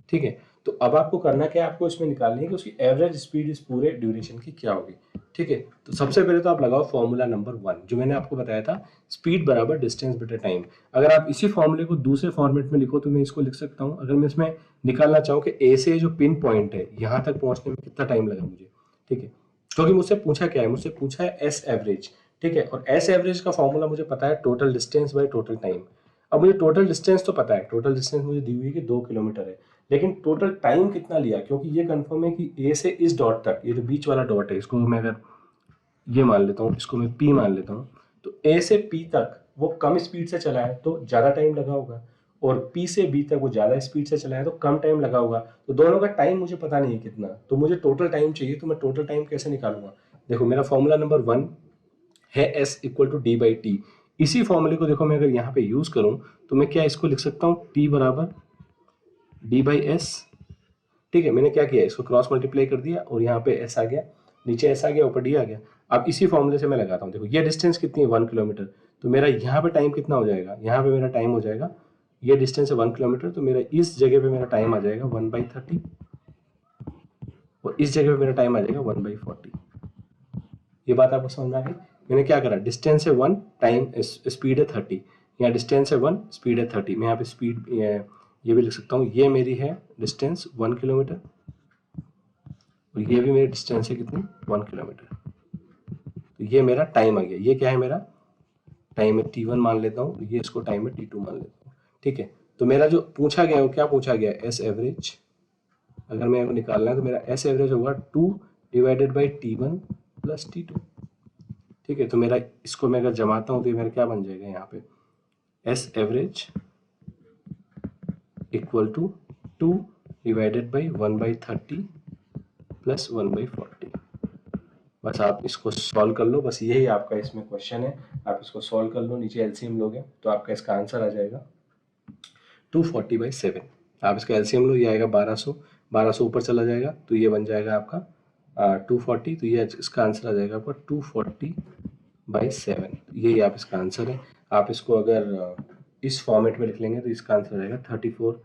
ठीक है। तो अब आपको करना क्या है, आपको इसमें निकालनी है कि उसकी एवरेज स्पीड इस पूरे ड्यूरेशन की क्या होगी, ठीक है। तो सबसे पहले तो आप लगाओ फॉर्मूला नंबर 1 जो मैंने आपको बताया था, स्पीड बराबर डिस्टेंस बटे टाइम। अगर आप इसी फॉर्मूले को दूसरे फॉर्मेट में लिखो तो मैं इसको लिख सकता हूँ, अगर मैं इसमें निकालना चाहूँ कि ए से जो पिन पॉइंट है यहाँ तक पहुँचने में कितना टाइम लगा मुझे, ठीक है। क्योंकि मुझसे पूछा क्या है, मुझसे पूछा है एस एवरेज, ठीक है, और एस एवरेज का फॉर्मूला मुझे पता है total distance by total time. अब मुझे टोटल डिस्टेंस तो पता है, टोटल डिस्टेंस मुझे दी हुई है कि 2 किलोमीटर है, लेकिन टोटल टाइम कितना लिया, क्योंकि ये कंफर्म है कि ए से इस डॉट तक, ये जो बीच वाला डॉट है, इसको मैं अगर ये मान लेता हूँ, इसको मैं पी मान लेता हूँ, तो ए से पी तक वो कम स्पीड से चला है तो ज़्यादा टाइम लगा होगा, और पी से बी तक वो ज़्यादा स्पीड से चला है तो कम टाइम लगा होगा। तो दोनों का टाइम मुझे पता नहीं है कितना, तो मुझे टोटल टाइम चाहिए, तो मैं टोटल टाइम कैसे निकालूंगा। देखो, मेरा फॉर्मूला नंबर 1 है S equal to D by T. इसी फॉर्मूले को देखो मैं अगर यहाँ पे यूज करूँ तो मैं क्या इसको लिख सकता हूँ, टी बराबर डी बाई एस, ठीक है। मैंने क्या किया, इसको क्रॉस मल्टीप्लाई कर दिया और यहाँ पे एस आ गया, नीचे एस आ गया, ऊपर डी आ गया। अब इसी फॉर्मूले से मैं लगाता हूँ, देखो ये डिस्टेंस कितनी है 1 किलोमीटर, तो मेरा यहाँ पे टाइम कितना हो जाएगा, यहाँ पे मेरा टाइम हो जाएगा, ये डिस्टेंस है 1 किलोमीटर, तो मेरा इस जगह पे मेरा टाइम आ जाएगा 1/30, और इस जगह पे मेरा टाइम आ जाएगा 1/40। ये बात आपको समझ में आ गई। मैंने क्या करा, डिस्टेंस है 1, टाइम स्पीड है 30, यहाँ डिस्टेंस है 1, स्पीड है 30, मैं यहाँ पे स्पीड ये भी लिख सकता हूँ, ये मेरी है डिस्टेंस 1 किलोमीटर, और ये भी मेरी डिस्टेंस है कितनी, 1 किलोमीटर। तो ये मेरा टाइम आ गया, ये क्या है मेरा टाइम है T1 मान लेता हूँ, ये इसको टाइम है T2 मान लेता हूँ, ठीक है। तो मेरा जो पूछा गया वो क्या पूछा गया, एस एवरेज। अगर मैं निकालना है तो मेरा एस एवरेज होगा 2 divided by T1 plus T2, ठीक है। तो मेरा इसको मैं अगर जमाता हूँ तो ये मेरा क्या बन जाएगा, यहाँ पे S average equal to 2 divided by 1/30 plus 1/40। बस आप इसको सॉल्व कर लो, बस यही आपका इसमें क्वेश्चन है। आप इसको सॉल्व कर लो, नीचे एलसीएम लोगे तो आपका इसका आंसर आ जाएगा 240/7। आप इसका एलसीएम लो, ये आएगा 1200, 1200 ऊपर चला जाएगा तो ये बन जाएगा आपका 240, तो ये इसका आंसर आ जाएगा आपका 240/7। यही आप इसका आंसर है। आप इसको अगर इस फॉर्मेट में लिख लेंगे तो इसका आंसर आ जाएगा 34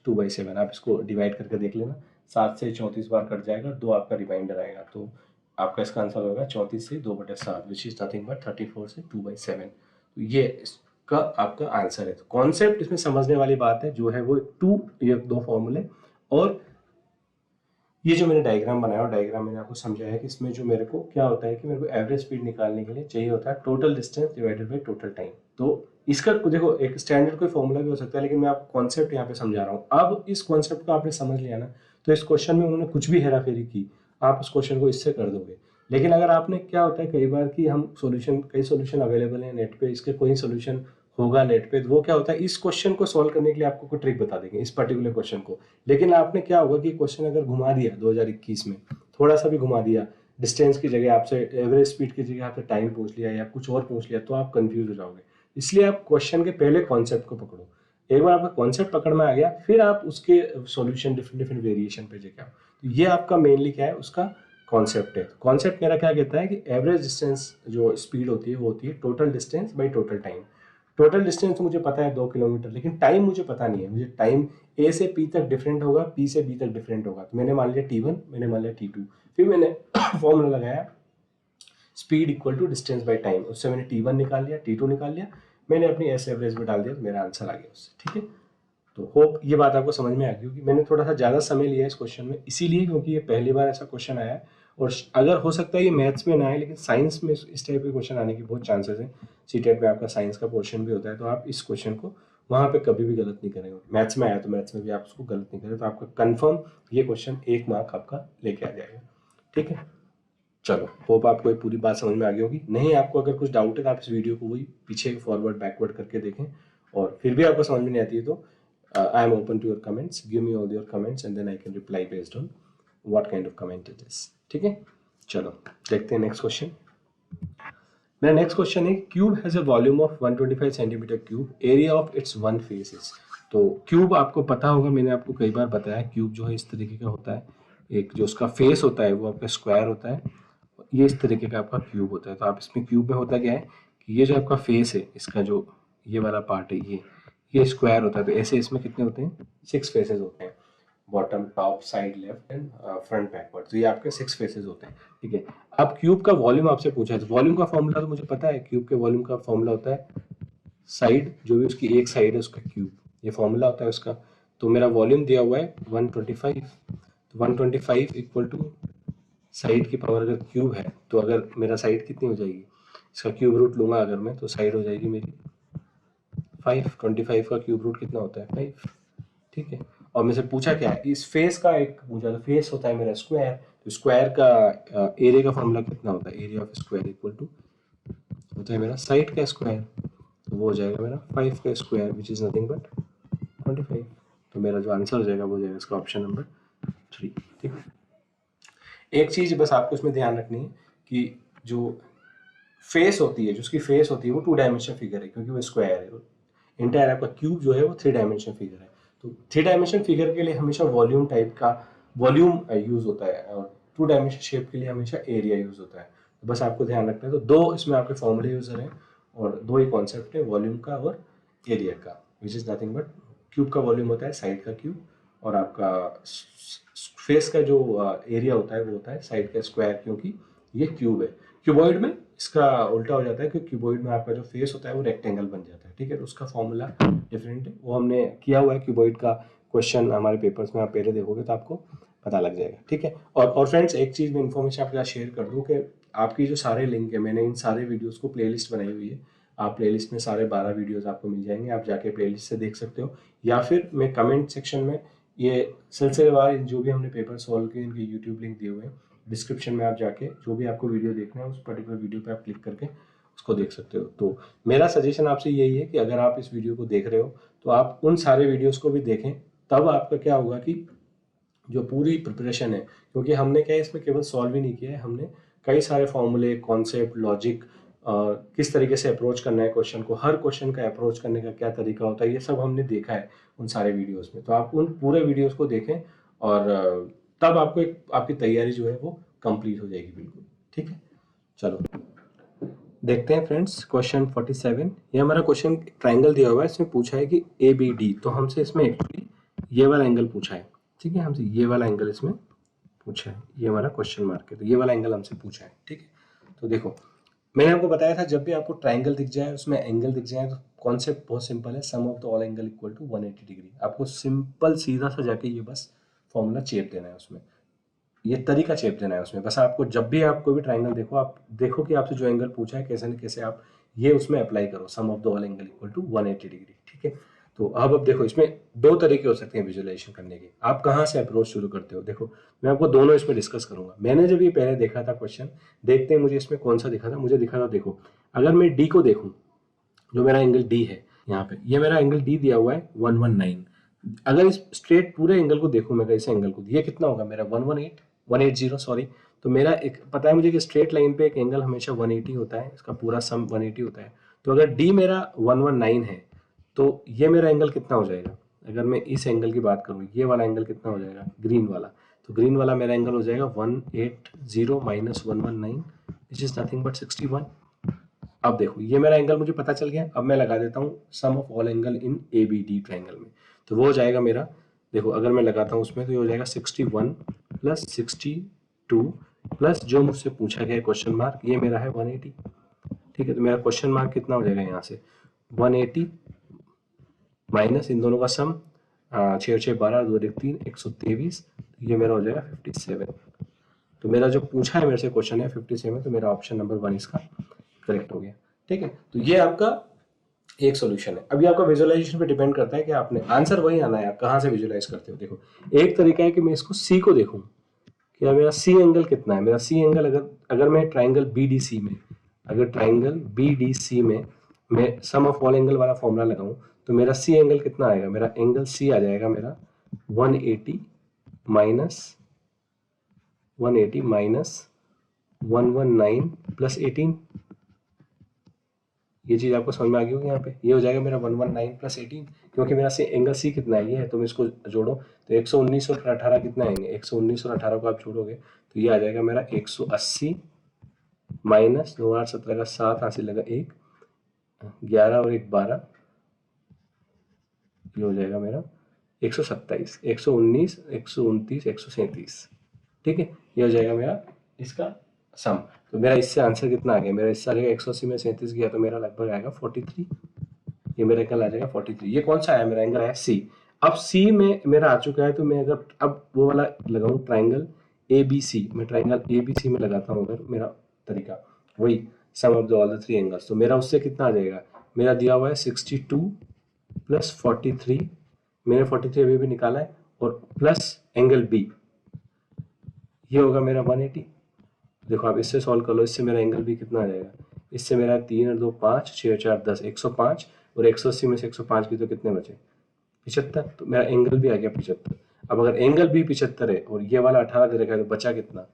2/7। आप इसको डिवाइड करके देख लेना, 7 से 34 बार कट जाएगा, 2 आपका रिमाइंडर आएगा, तो आपका इसका आंसर होगा 34 से 2/7, विच इज नथिंग बट 34 से 2/7। तो ये इसका आपका आंसर है। तो कॉन्सेप्ट इसमें समझने वाली बात है जो है वो ये 2 फॉर्मूले, और ये जो मैंने डायग्राम बनाया और डायग्राम मैंने आपको समझाया कि इसमें जो मेरे को क्या होता है कि मेरे को एवरेज स्पीड निकालने के लिए चाहिए होता है total distance divided by total time. तो इसका देखो एक स्टैंडर्ड कोई फॉर्मूला भी हो सकता है, लेकिन मैं आपको कॉन्सेप्ट यहाँ पे समझा रहा हूँ। अब इस कॉन्सेप्ट को आपने समझ लिया ना, तो इस क्वेश्चन में उन्होंने कुछ भी हेराफेरी की, आप उस क्वेश्चन को इससे कर दोगे। लेकिन अगर आपने क्या होता है कई बार कि हम कई सोल्यूशन अवेलेबल है नेट पे, इसके कोई सोल्यूशन होगा नेट पे, तो वो क्या होता है इस क्वेश्चन को सॉल्व करने के लिए आपको कोई ट्रिक बता देंगे इस पर्टिकुलर क्वेश्चन को। लेकिन आपने क्या होगा कि क्वेश्चन अगर घुमा दिया 2021 में, थोड़ा सा भी घुमा दिया, डिस्टेंस की जगह आपसे एवरेज स्पीड की जगह आपसे टाइम पूछ लिया या कुछ और पूछ लिया, तो आप कंफ्यूज हो जाओगे। इसलिए आप क्वेश्चन के पहले कॉन्सेप्ट को पकड़ो। एक बार आपका कॉन्सेप्ट पकड़ में आ गया, फिर आप उसके सॉल्यूशन डिफरेंट डिफरेंट वेरिएशन पे जाके आओ। तो ये आपका मेनली क्या है, उसका कॉन्सेप्ट है। कॉन्सेप्ट मेरा क्या कहता है कि एवरेज डिस्टेंस जो स्पीड होती है वो होती है total distance by total time. Total distance तो मुझे पता है 2 किलोमीटर, लेकिन टाइम मुझे पता नहीं है। मुझे टाइम ए से पी तक डिफरेंट होगा, पी से बी तक डिफरेंट होगा। तो मैंने मान लिया T1, मैंने मान लिया T2, फिर मैंने फॉर्मूला लगाया speed equal to distance by time, उससे मैंने T1 निकाल लिया, T2 निकाल लिया, मैंने अपनी एस एवरेज में डाल दिया, तो मेरा आंसर आ गया उससे। ठीक है, तो होप ये बात आपको समझ में आ गई होगी। मैंने थोड़ा सा ज़्यादा समय लिया इस क्वेश्चन में, इसीलिए क्योंकि ये पहली बार ऐसा क्वेश्चन आया है, और अगर हो सकता है ये मैथ्स में ना आए, लेकिन साइंस में इस टाइप के क्वेश्चन आने के बहुत चांसेस हैं। सीटेट में आपका साइंस का पोर्शन भी होता है, तो आप इस क्वेश्चन को वहाँ पे कभी भी गलत नहीं करेंगे। मैथ्स में आया तो मैथ्स में भी आप उसको गलत नहीं करें, तो आपका कन्फर्म ये क्वेश्चन 1 मार्क आपका लेके आ जाएगा। ठीक है, चलो होप आपको ये पूरी बात समझ में आ गई होगी। नहीं आपको अगर कुछ डाउट है तो आप इस वीडियो को वही पीछे फॉरवर्ड बैकवर्ड करके देखें, और फिर भी आपको समझ में नहीं आती है तो I'm open to your comments, give me all your comments and then I can reply based on what kind of comment it is. ठीक है, चलो देखते हैं नेक्स्ट क्वेश्चन। मेरा नेक्स्ट क्वेश्चन है cube has a volume of 125 centimetre cube, area of its one face is. तो क्यूब आपको पता होगा, मैंने आपको कई बार बताया क्यूब जो है इस तरीके का होता है। एक जो उसका फेस होता है वो आपका स्क्वायर होता है, ये इस तरीके का आपका क्यूब होता है। तो आप इसमें क्यूब में होता क्या है कि ये जो आपका फेस है, इसका जो ये वाला पार्ट है, ये स्क्वायर होता है। तो ऐसे इसमें कितने होते हैं, 6 फेसेस होते हैं, bottom top side left and front backward. तो ये आपके 6 फेसेस होते हैं। ठीक है, अब क्यूब का वॉल्यूम आपसे पूछा है, तो वॉल्यूम का फॉर्मूला तो मुझे पता है। क्यूब के वॉल्यूम का फॉर्मूला होता है साइड, जो भी उसकी एक साइड है उसका क्यूब, ये फॉर्मूला होता है उसका। तो मेरा वॉल्यूम दिया हुआ है 125, तो 125 इक्वल टू साइड की पावर अगर क्यूब है, तो अगर मेरा साइड कितनी हो जाएगी, इसका क्यूब रूट लूंगा अगर मैं, तो साइड हो जाएगी मेरी 5। 25 का क्यूब रूट कितना होता है, 5। ठीक है, और मुझसे पूछा क्या है, इस फेस का एक पूछा, तो फेस होता है मेरा स्क्वायर, तो स्क्वायर का एरिया का फॉर्मूला कितना होता है, area of square equal to होता है मेरा साइड का स्क्वायर, तो वो हो जाएगा मेरा 5 का square which is nothing but 25। तो मेरा जो आंसर हो जाएगा वो हो जाएगा इसका ऑप्शन नंबर 3। ठीक है, एक चीज बस आपको इसमें ध्यान रखनी है कि जो फेस होती है, जो उसकी फेस होती है वो 2 डायमेंशन फिगर है, क्योंकि वो स्क्वायर है। इंटायर आपका क्यूब जो है वो 3 डायमेंशन फिगर है। तो 3 डायमेंशन फिगर के लिए हमेशा वॉल्यूम टाइप का वॉल्यूम यूज होता है, और 2 डायमेंशन शेप के लिए हमेशा एरिया यूज होता है। तो बस आपको ध्यान रखना है। तो 2 इसमें आपके फॉर्मूले यूजर हैं, और 2 ही कॉन्सेप्ट है, वॉल्यूम का और एरिया का, which is nothing but cube का वॉल्यूम होता है साइड का क्यूब, और आपका फेस का जो एरिया होता है वो होता है साइड का स्क्वायर, क्योंकि ये क्यूब है। क्यूबॉइड में इसका उल्टा हो जाता है, कि क्यूबॉइड में आपका जो फेस होता है वो रेक्टेंगल बन जाता है। ठीक है, तो उसका फॉर्मूला डिफरेंट है, वो हमने किया हुआ है क्यूबॉइड का क्वेश्चन हमारे पेपर्स में, आप पहले देखोगे तो आपको पता लग जाएगा। ठीक है, और फ्रेंड्स एक चीज़ मैं इन्फॉर्मेशन आपके साथ शेयर कर दूँ कि आपकी जो सारे लिंक है, मैंने इन सारे वीडियोज़ को प्लेलिस्ट बनाई हुई है। आप प्लेलिस्ट में सारे 12 वीडियोज़ आपको मिल जाएंगे, आप जाके प्लेलिस्ट से देख सकते हो, या फिर मैं कमेंट सेक्शन में ये सिलसिलेवार जो भी हमने पेपर सॉल्व किए इनके यूट्यूब लिंक दिए हुए हैं डिस्क्रिप्शन में, आप जाके जो भी आपको वीडियो देखना है उस पर्टिकुलर वीडियो पे आप क्लिक करके उसको देख सकते हो। तो मेरा सजेशन आपसे यही है कि अगर आप इस वीडियो को देख रहे हो तो आप उन सारे वीडियोस को भी देखें, तब आपका क्या होगा कि जो पूरी प्रिपरेशन है, क्योंकि हमने क्या है इसमें केवल सॉल्व ही नहीं किया है, हमने कई सारे फॉर्मूले, कॉन्सेप्ट, लॉजिक, किस तरीके से अप्रोच करना है क्वेश्चन को, हर क्वेश्चन का अप्रोच करने का क्या तरीका होता है, ये सब हमने देखा है उन सारे वीडियोस में। तो आप उन पूरे वीडियोस को देखें और तब आपको एक आपकी तैयारी जो है वो कंप्लीट हो जाएगी बिल्कुल। ठीक है, चलो देखते हैं फ्रेंड्स क्वेश्चन 47। ये हमारा क्वेश्चन ट्राइंगल दिया हुआ है, इसमें पूछा है कि ए बी डी, तो हमसे इसमें एक्चुअली ये वाला एंगल पूछा है। ठीक है, हमसे ये वाला एंगल इसमें पूछा है, ये हमारा क्वेश्चन मार्क है, तो ये वाला एंगल हमसे पूछा है। ठीक है, तो देखो मैंने आपको बताया था जब भी आपको ट्राइंगल दिख जाए, उसमें एंगल दिख जाए, तो कॉन्सेप्ट बहुत सिंपल है, sum of the all angle equal to 180 degree. आपको सिंपल सीधा सा जाके ये बस फॉर्मूला चेप देना है उसमें, ये तरीका चेप देना है उसमें। बस आपको जब भी आप कोई भी ट्राइंगल देखो, आप देखो कि आपसे जो एंगल पूछा है कैसे न कैसे आप ये उसमें अप्लाई करो, sum of the all angle equal to 180 degree. ठीक है, तो अब देखो इसमें दो तरीके हो सकते हैं विजुअलाइजेशन करने के। आप कहाँ से अप्रोच शुरू करते हो, देखो मैं आपको दोनों इसमें डिस्कस करूंगा। मैंने जब ये पहले देखा था क्वेश्चन, देखते हैं मुझे इसमें कौन सा दिखा था। मुझे दिखा था, देखो अगर मैं डी को देखूं, जो मेरा एंगल डी है यहाँ पे, ये मेरा एंगल डी दिया हुआ है 119। अगर इस स्ट्रेट पूरे एंगल को देखूं मैं, इस एंगल को, ये कितना होगा मेरा 180 सॉरी। तो मेरा एक पता है मुझे कि स्ट्रेट लाइन पे एक एंगल हमेशा 180 होता है, इसका पूरा सम 180 होता है। तो अगर डी मेरा 119 है, तो ये मेरा एंगल कितना हो जाएगा, अगर मैं इस एंगल की बात करूँ, ये वाला एंगल कितना हो जाएगा, ग्रीन वाला, तो ग्रीन वाला मेरा एंगल हो जाएगा 180 minus 119, which is nothing but 61। अब देखो ये मेरा एंगल मुझे पता चल गया, अब मैं लगा देता हूँ sum of all angle in A B D triangle में, तो वो हो जाएगा मेरा, देखो अगर मैं लगाता हूँ उसमें, तो ये हो जाएगा 61 प्लस 62 प्लस जो मुझसे पूछा गया है क्वेश्चन मार्क, ये मेरा है 180। ठीक है, तो मेरा क्वेश्चन मार्क कितना हो जाएगा यहाँ से 180 माइनस इन दोनों का सम, 6 6 12 2 1 3 123, ये मेरा हो जाएगा 57। तो मेरा जो पूछा है मेरे से क्वेश्चन है 57, तो मेरा ऑप्शन नंबर 1 इसका करेक्ट हो गया। ठीक है, तो ये आपका एक सॉल्यूशन है। अभी आपका विजुअलाइजेशन पे डिपेंड करता है कि आपने आंसर वही आना है, आप कहाँ से विजुअलाइज करते हो। देखो एक तरीका है कि मैं इसको सी को देखूं कि मेरा सी एंगल कितना है। मेरा सी एंगल अगर अगर मैं ट्राइंगल बी डी सी में, अगर ट्राइंगल बी डी सी में मैं सम ऑफ ऑल एंगल वाला फॉर्मूला लगाऊं, तो मेरा सी एंगल कितना आएगा, मेरा एंगल सी आ जाएगा मेरा 180 माइनस 180 माइनस 119 प्लस 18। ये चीज आपको समझ में आ गई होगी यहाँ पे, ये हो जाएगा मेरा 119 प्लस 18, क्योंकि मेरा से एंगल सी कितना है, ये है, तो मैं इसको जोड़ो तो 119 और 18 कितना आएंगे, 119 और 18 को आप जोड़ोगे तो ये आ जाएगा मेरा 180 माइनस 9 8 17 का 7 हासिल लगा 1 11 और 1 12, ये हो जाएगा मेरा 127 119 129 137। ठीक है, ये हो जाएगा मेरा इसका सम। तो मेरा इससे आंसर कितना आ गया, मेरा इससे आ जाएगा 180 में 37 गया तो मेरा लगभग आएगा 43। ये मेरा एंगल आ जाएगा 43। ये कौन सा आया, मेरा एंगल आया सी। अब सी में मेरा आ चुका है, तो मैं अगर अब वो वाला लगाऊं ट्राइंगल ए बी सी, मैं ट्राइंगल ए बी सी में लगाता हूँ अगर, मेरा तरीका वही sum of the all the three angles, तो मेरा उससे कितना आ जाएगा, मेरा दिया हुआ है 62 प्लस 43, मैंने 43 अभी भी निकाला है, और प्लस एंगल बी, ये होगा मेरा 180। देखो आप इससे सॉल्व कर लो, इससे मेरा एंगल भी कितना आ जाएगा, इससे मेरा 3 और 2 5 6 और 4 10 105, और 180 में से 105 की तो कितने बचे 75, तो मेरा एंगल भी आ गया 75। अब अगर एंगल भी 75 है और ये वाला 18 दे रखा है, तो बचा कितना,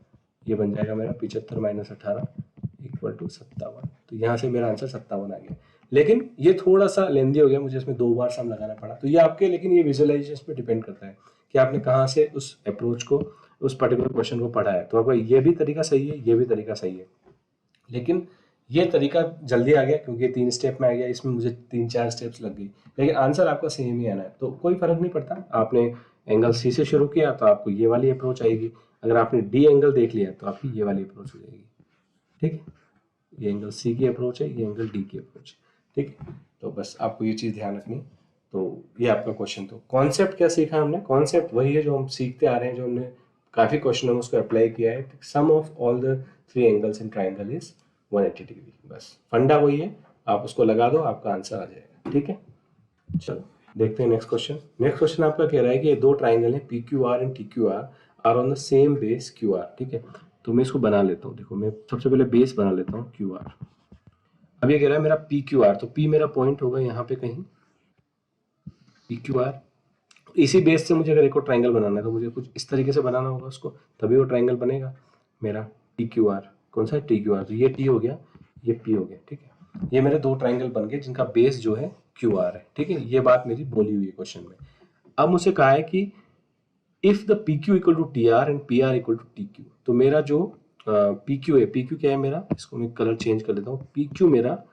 ये बन जाएगा मेरा 75 माइनस 18 इक्वल टू 57। तो यहाँ से मेरा आंसर 57 आ गया। लेकिन ये थोड़ा सा लेंदी हो गया, मुझे इसमें 2 बार सम लगाना पड़ा, तो ये आपके, लेकिन ये विजुअलाइजेशन पे डिपेंड करता है कि आपने कहाँ से उस अप्रोच को, उस पर्टिकुलर क्वेश्चन को पढ़ा है। तो आपका ये भी तरीका सही है, ये भी तरीका सही है, लेकिन ये तरीका जल्दी आ गया क्योंकि 3 स्टेप में आ गया, इसमें मुझे 3 4 स्टेप्स लग गई, लेकिन आंसर आपका सेम ही आना है, तो कोई फर्क नहीं पड़ता। आपने एंगल सी से शुरू किया तो आपको ये वाली अप्रोच आएगी, अगर आपने डी एंगल देख लिया तो आपकी ये वाली अप्रोच हो जाएगी। ठीक है, ये एंगल सी की अप्रोच है, ये एंगल डी की अप्रोच है। ठीक है, तो बस आपको ये चीज़ ध्यान रखनी। तो ये आपका क्वेश्चन, तो कॉन्सेप्ट क्या सीखा हमने, कॉन्सेप्ट वही है जो हम सीखते आ रहे हैं, जो हमने काफ़ी क्वेश्चन में उसको अप्लाई किया है। Sum of all the three angles in triangle is 180 degree, बस फंडा वही है, आप उसको लगा दो आपका आंसर आ जाएगा। ठीक है, चलो देखते हैं नेक्स्ट क्वेश्चन। नेक्स्ट क्वेश्चन आपका कह रहा है कि दो ट्राइंगल हैं P Q R and T Q R on the same base Q R. ठीक है, तो मैं इसको बना लेता हूँ। देखो मैं सबसे पहले बेस बना लेता हूँ क्यू आर। अब ये कह रहा है मेरा पी क्यू आर, तो पी मेरा पॉइंट होगा यहाँ पे कहीं पी क्यू आर, इसी बेस से मुझे अगर एक और ट्राइंगल बनाना है तो मुझे कुछ इस तरीके से बनाना होगा उसको, तभी वो ट्राइंगल बनेगा मेरा। टी क्यू आर, कौन सा है? T Q R. तो ये टी हो गया, ये पी हो गया, ठीक है। ये मेरे दो ट्राइंगल बन गए जिनका बेस जो है क्यू आर है, ठीक है। ये बात मेरी बोली हुई है क्वेश्चन में। अब मुझसे कहा है कि if the P Q equal to T R and P R equal to T Q, तो मेरा जो पी क्यू है, पी क्यू क्या है मेरा, इसको मैं कलर चेंज कर लेता हूँ। पी क्यू मेरा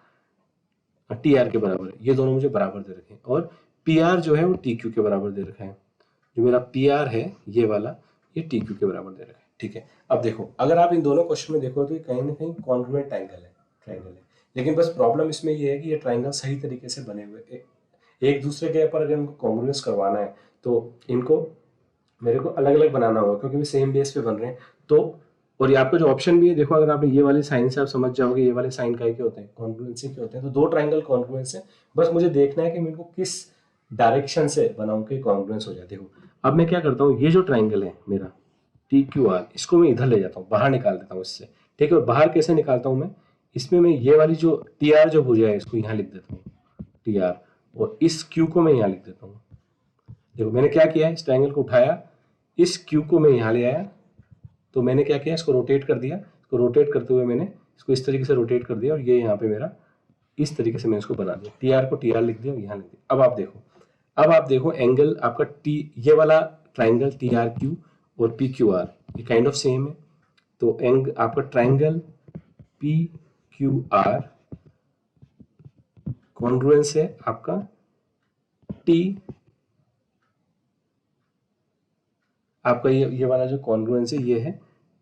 टी आर के बराबर है, ये दोनों मुझे बराबर दे रखे हैं, और पी आर जो है वो टी क्यू के बराबर दे रखा है। जो मेरा पी आर है ये वाला, ये टी क्यू के बराबर दे रखा है, ठीक है। अब देखो, अगर आप इन दोनों क्वेश्चन में देखो तो ये कहीं ना कहीं कॉन्ग्रुएंट ट्राइंगल है। लेकिन बस प्रॉब्लम इसमें ये है कि ये ट्राइंगल सही तरीके से बने हुए, एक दूसरे के ऊपर अगर इनको कॉन्ग्रुएंस करवाना है तो इनको मेरे को अलग अलग बनाना होगा, क्योंकि वे सेम बेस पे बन रहे हैं। तो और ये आपका जो ऑप्शन भी है, देखो अगर आपने ये वाले साइन से आप समझ जाओगे, ये वाले साइन काय के होते हैं, कॉन्ग्रुएंसी के होते हैं। तो दो ट्राइंगल कॉन्ग्रुएंस है, बस मुझे देखना है कि मेरे को किस डायरेक्शन से बनाऊं कि कॉन्ग्रुएंस हो जाए। देखो अब मैं क्या करता हूँ, ये जो ट्राइंगल है मेरा टी क्यू आर, इसको मैं इधर ले जाता हूँ, बाहर निकाल देता हूँ इससे, ठीक है। और बाहर कैसे निकालता हूँ मैं, इसमें मैं ये वाली जो टी आर जो भुजा है इसको यहाँ लिख देता हूँ, टी आर, और इस क्यू को मैं यहाँ लिख देता हूँ। देखो मैंने क्या किया, इस ट्राइंगल को उठाया, इस क्यू को मैं यहाँ ले आया, तो मैंने क्या किया, इसको रोटेट कर दिया। इसको रोटेट करते हुए मैंने इसको इस तरीके से रोटेट कर दिया, और ये यहाँ पे मेरा इस तरीके से मैंने इसको बना दिया। टी आर को टी आर लिख दिया, यहाँ लिख दिया। अब आप देखो एंगल आपका टी, ये वाला ट्राइंगल टी आर क्यू और पी क्यू आर, ये काइंड ऑफ सेम है। तो एंग आपका triangle P Q R congruence है आपका टी, आपका ये वाला जो कॉन्ग्रुएंस है ये है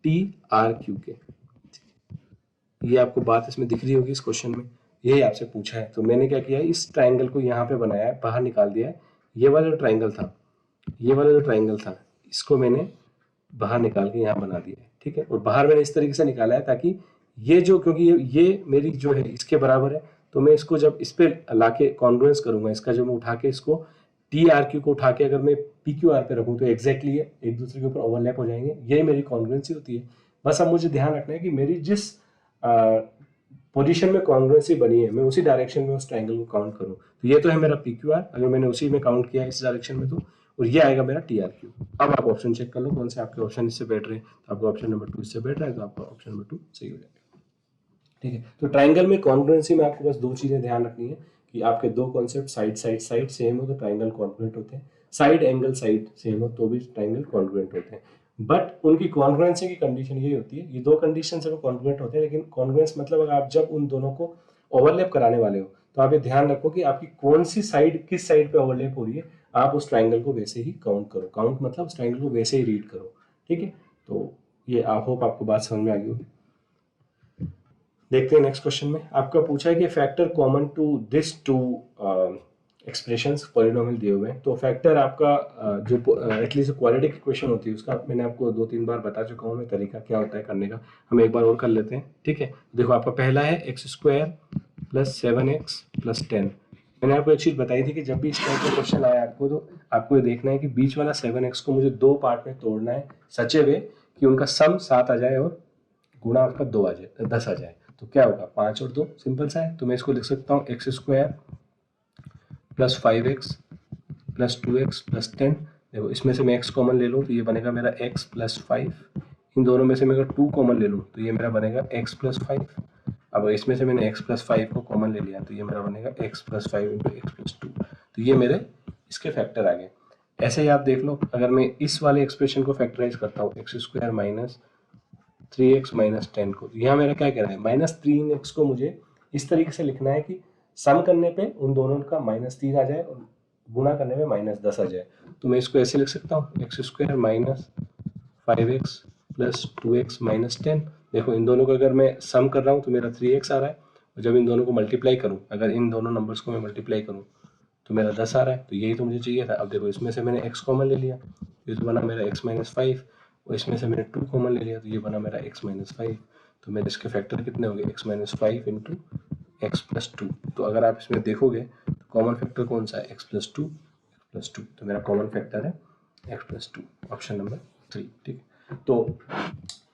टी आर क्यू के। ये आपको बात इसमें दिख रही होगी इस क्वेश्चन में, यही आपसे पूछा है। तो मैंने क्या किया है, इस ट्राइंगल को यहाँ पे बनाया है, बाहर निकाल दिया है। ये वाला जो ट्राइंगल था, ये वाला जो ट्राइंगल था, इसको मैंने बाहर निकाल के यहाँ बना दिया है, ठीक है। और बाहर मैंने इस तरीके से निकाला है ताकि ये जो, क्योंकि ये मेरी जो है इसके बराबर है, तो मैं इसको जब इस पे लाके कॉन्ग्रुएंस करूंगा, इसका जो मैं उठा के इसको टी आर क्यू को उठा के अगर मैं पी क्यू आर पे रखूँ तो एग्जैक्टली ये एक दूसरे के ऊपर ओवरलैप हो जाएंगे। यही मेरी कॉन्ग्रुएंसी होती है। बस अब मुझे ध्यान रखना है कि मेरी जिस पोजीशन में कॉन्ग्रुएंसी बनी है, मैं उसी डायरेक्शन में उस ट्राइंगल को काउंट करूँ। तो ये तो है मेरा पी क्यू आर, अगर मैंने उसी में काउंट किया इस डायरेक्शन में तो, और ये आएगा मेरा टी आर क्यू। अब आप ऑप्शन चेक कर लो कौन से आपके ऑप्शन इससे बैठ रहे हैं। तो आपका ऑप्शन नंबर 2 इससे बैठ रहा है, तो आपका ऑप्शन नंबर 2 सही हो जाएगा, ठीक है। तो ट्राइंगल में कॉन्ग्रुएंसी में आपको बस दो चीजें ध्यान रखनी है कि आपके दो कॉन्सेप्ट साइड सेम हो तो ट्राइंगल कॉन्ग्रुएंट होते हैं, साइड एंगल साइड सेम हो तो भी ट्राइंगल कॉन्ग्रुएंट होते हैं। बट उनकी कॉन्ग्रुएंसी की कंडीशन यही होती है, ये दो कंडीशन से वो कॉन्ग्रुएंट होते हैं। लेकिन कॉन्ग्रुएंस मतलब अगर आप जब उन दोनों को ओवरलैप कराने वाले हो तो आप ये ध्यान रखो कि आपकी कौन सी साइड किस साइड पे ओवरलैप हो रही है, आप उस ट्राइंगल को वैसे ही काउंट करो। काउंट मतलब उस ट्राइंगल को वैसे ही रीड करो, ठीक है। तो ये आई होप आपको बात समझ में आ गई होगी। देखते हैं नेक्स्ट क्वेश्चन में। आपका पूछा है कि factor common to this two expressions polynomial दिए हुए हैं। तो फैक्टर आपका जो एटलीस्ट क्वालिटी की क्वेश्चन होती है उसका मैंने आपको 2-3 बार बता चुका हूँ मैं, तरीका क्या होता है करने का। हम एक बार और कर लेते हैं, ठीक है। देखो आपका पहला है x square plus 7x plus 10। मैंने आपको एक चीज़ बताई थी कि जब भी इस टाइप का क्वेश्चन आया आपको, तो आपको ये देखना है कि बीच वाला 7x को मुझे दो पार्ट में तोड़ना है सच ए वे कि उनका सम 7 आ जाए और गुणा आपका 2 आ जाए, 10 आ जाए। तो क्या होगा, 5 और 2, सिंपल सा है। तो मैं इसको लिख सकता हूँ x square plus 5x plus 2x plus 10। देखो इसमें से मैं x कॉमन ले लूँ तो ये बनेगा मेरा x प्लस 5। इन दोनों में से मैं अगर 2 कॉमन ले लूँ तो ये मेरा बनेगा x प्लस 5। अब इसमें से मैंने x प्लस 5 को कॉमन ले लिया तो ये मेरा बनेगा x plus 5 into x plus 2। तो ये मेरे इसके फैक्टर आ गए। ऐसे ही आप देख लो, अगर मैं इस वाले एक्सप्रेशन को फैक्टराइज करता हूँ x square minus 3x minus 10 को, तो यहाँ मेरा क्या कह रहा है, माइनस 3x को मुझे इस तरीके से लिखना है कि सम करने पे उन दोनों का -3 आ जाए और गुणा करने में -10 आ जाए। तो मैं इसको ऐसे लिख सकता हूँ x square minus 5x plus 2x minus 10। देखो इन दोनों को अगर मैं सम कर रहा हूँ तो मेरा 3x आ रहा है, और जब इन दोनों को मल्टीप्लाई करूँ, अगर इन दोनों नंबर्स को मैं मल्टीप्लाई करूँ तो मेरा 10 आ रहा है। तो यही तो मुझे चाहिए था। अब देखो इसमें से मैंने x कॉमन ले लिया, ये तो बना मेरा x माइनस 5, और इसमें से मैंने 2 कॉमन ले लिया तो ये बना मेरा x माइनस 5। तो मेरे इसके फैक्टर कितने हो गए, x minus 5 into x plus 2। तो अगर आप इसमें देखोगे तो कॉमन फैक्टर कौन सा है, x प्लस 2, एक्स प्लस 2। तो मेरा कॉमन फैक्टर है x प्लस 2, ऑप्शन नंबर 3, ठीक है। तो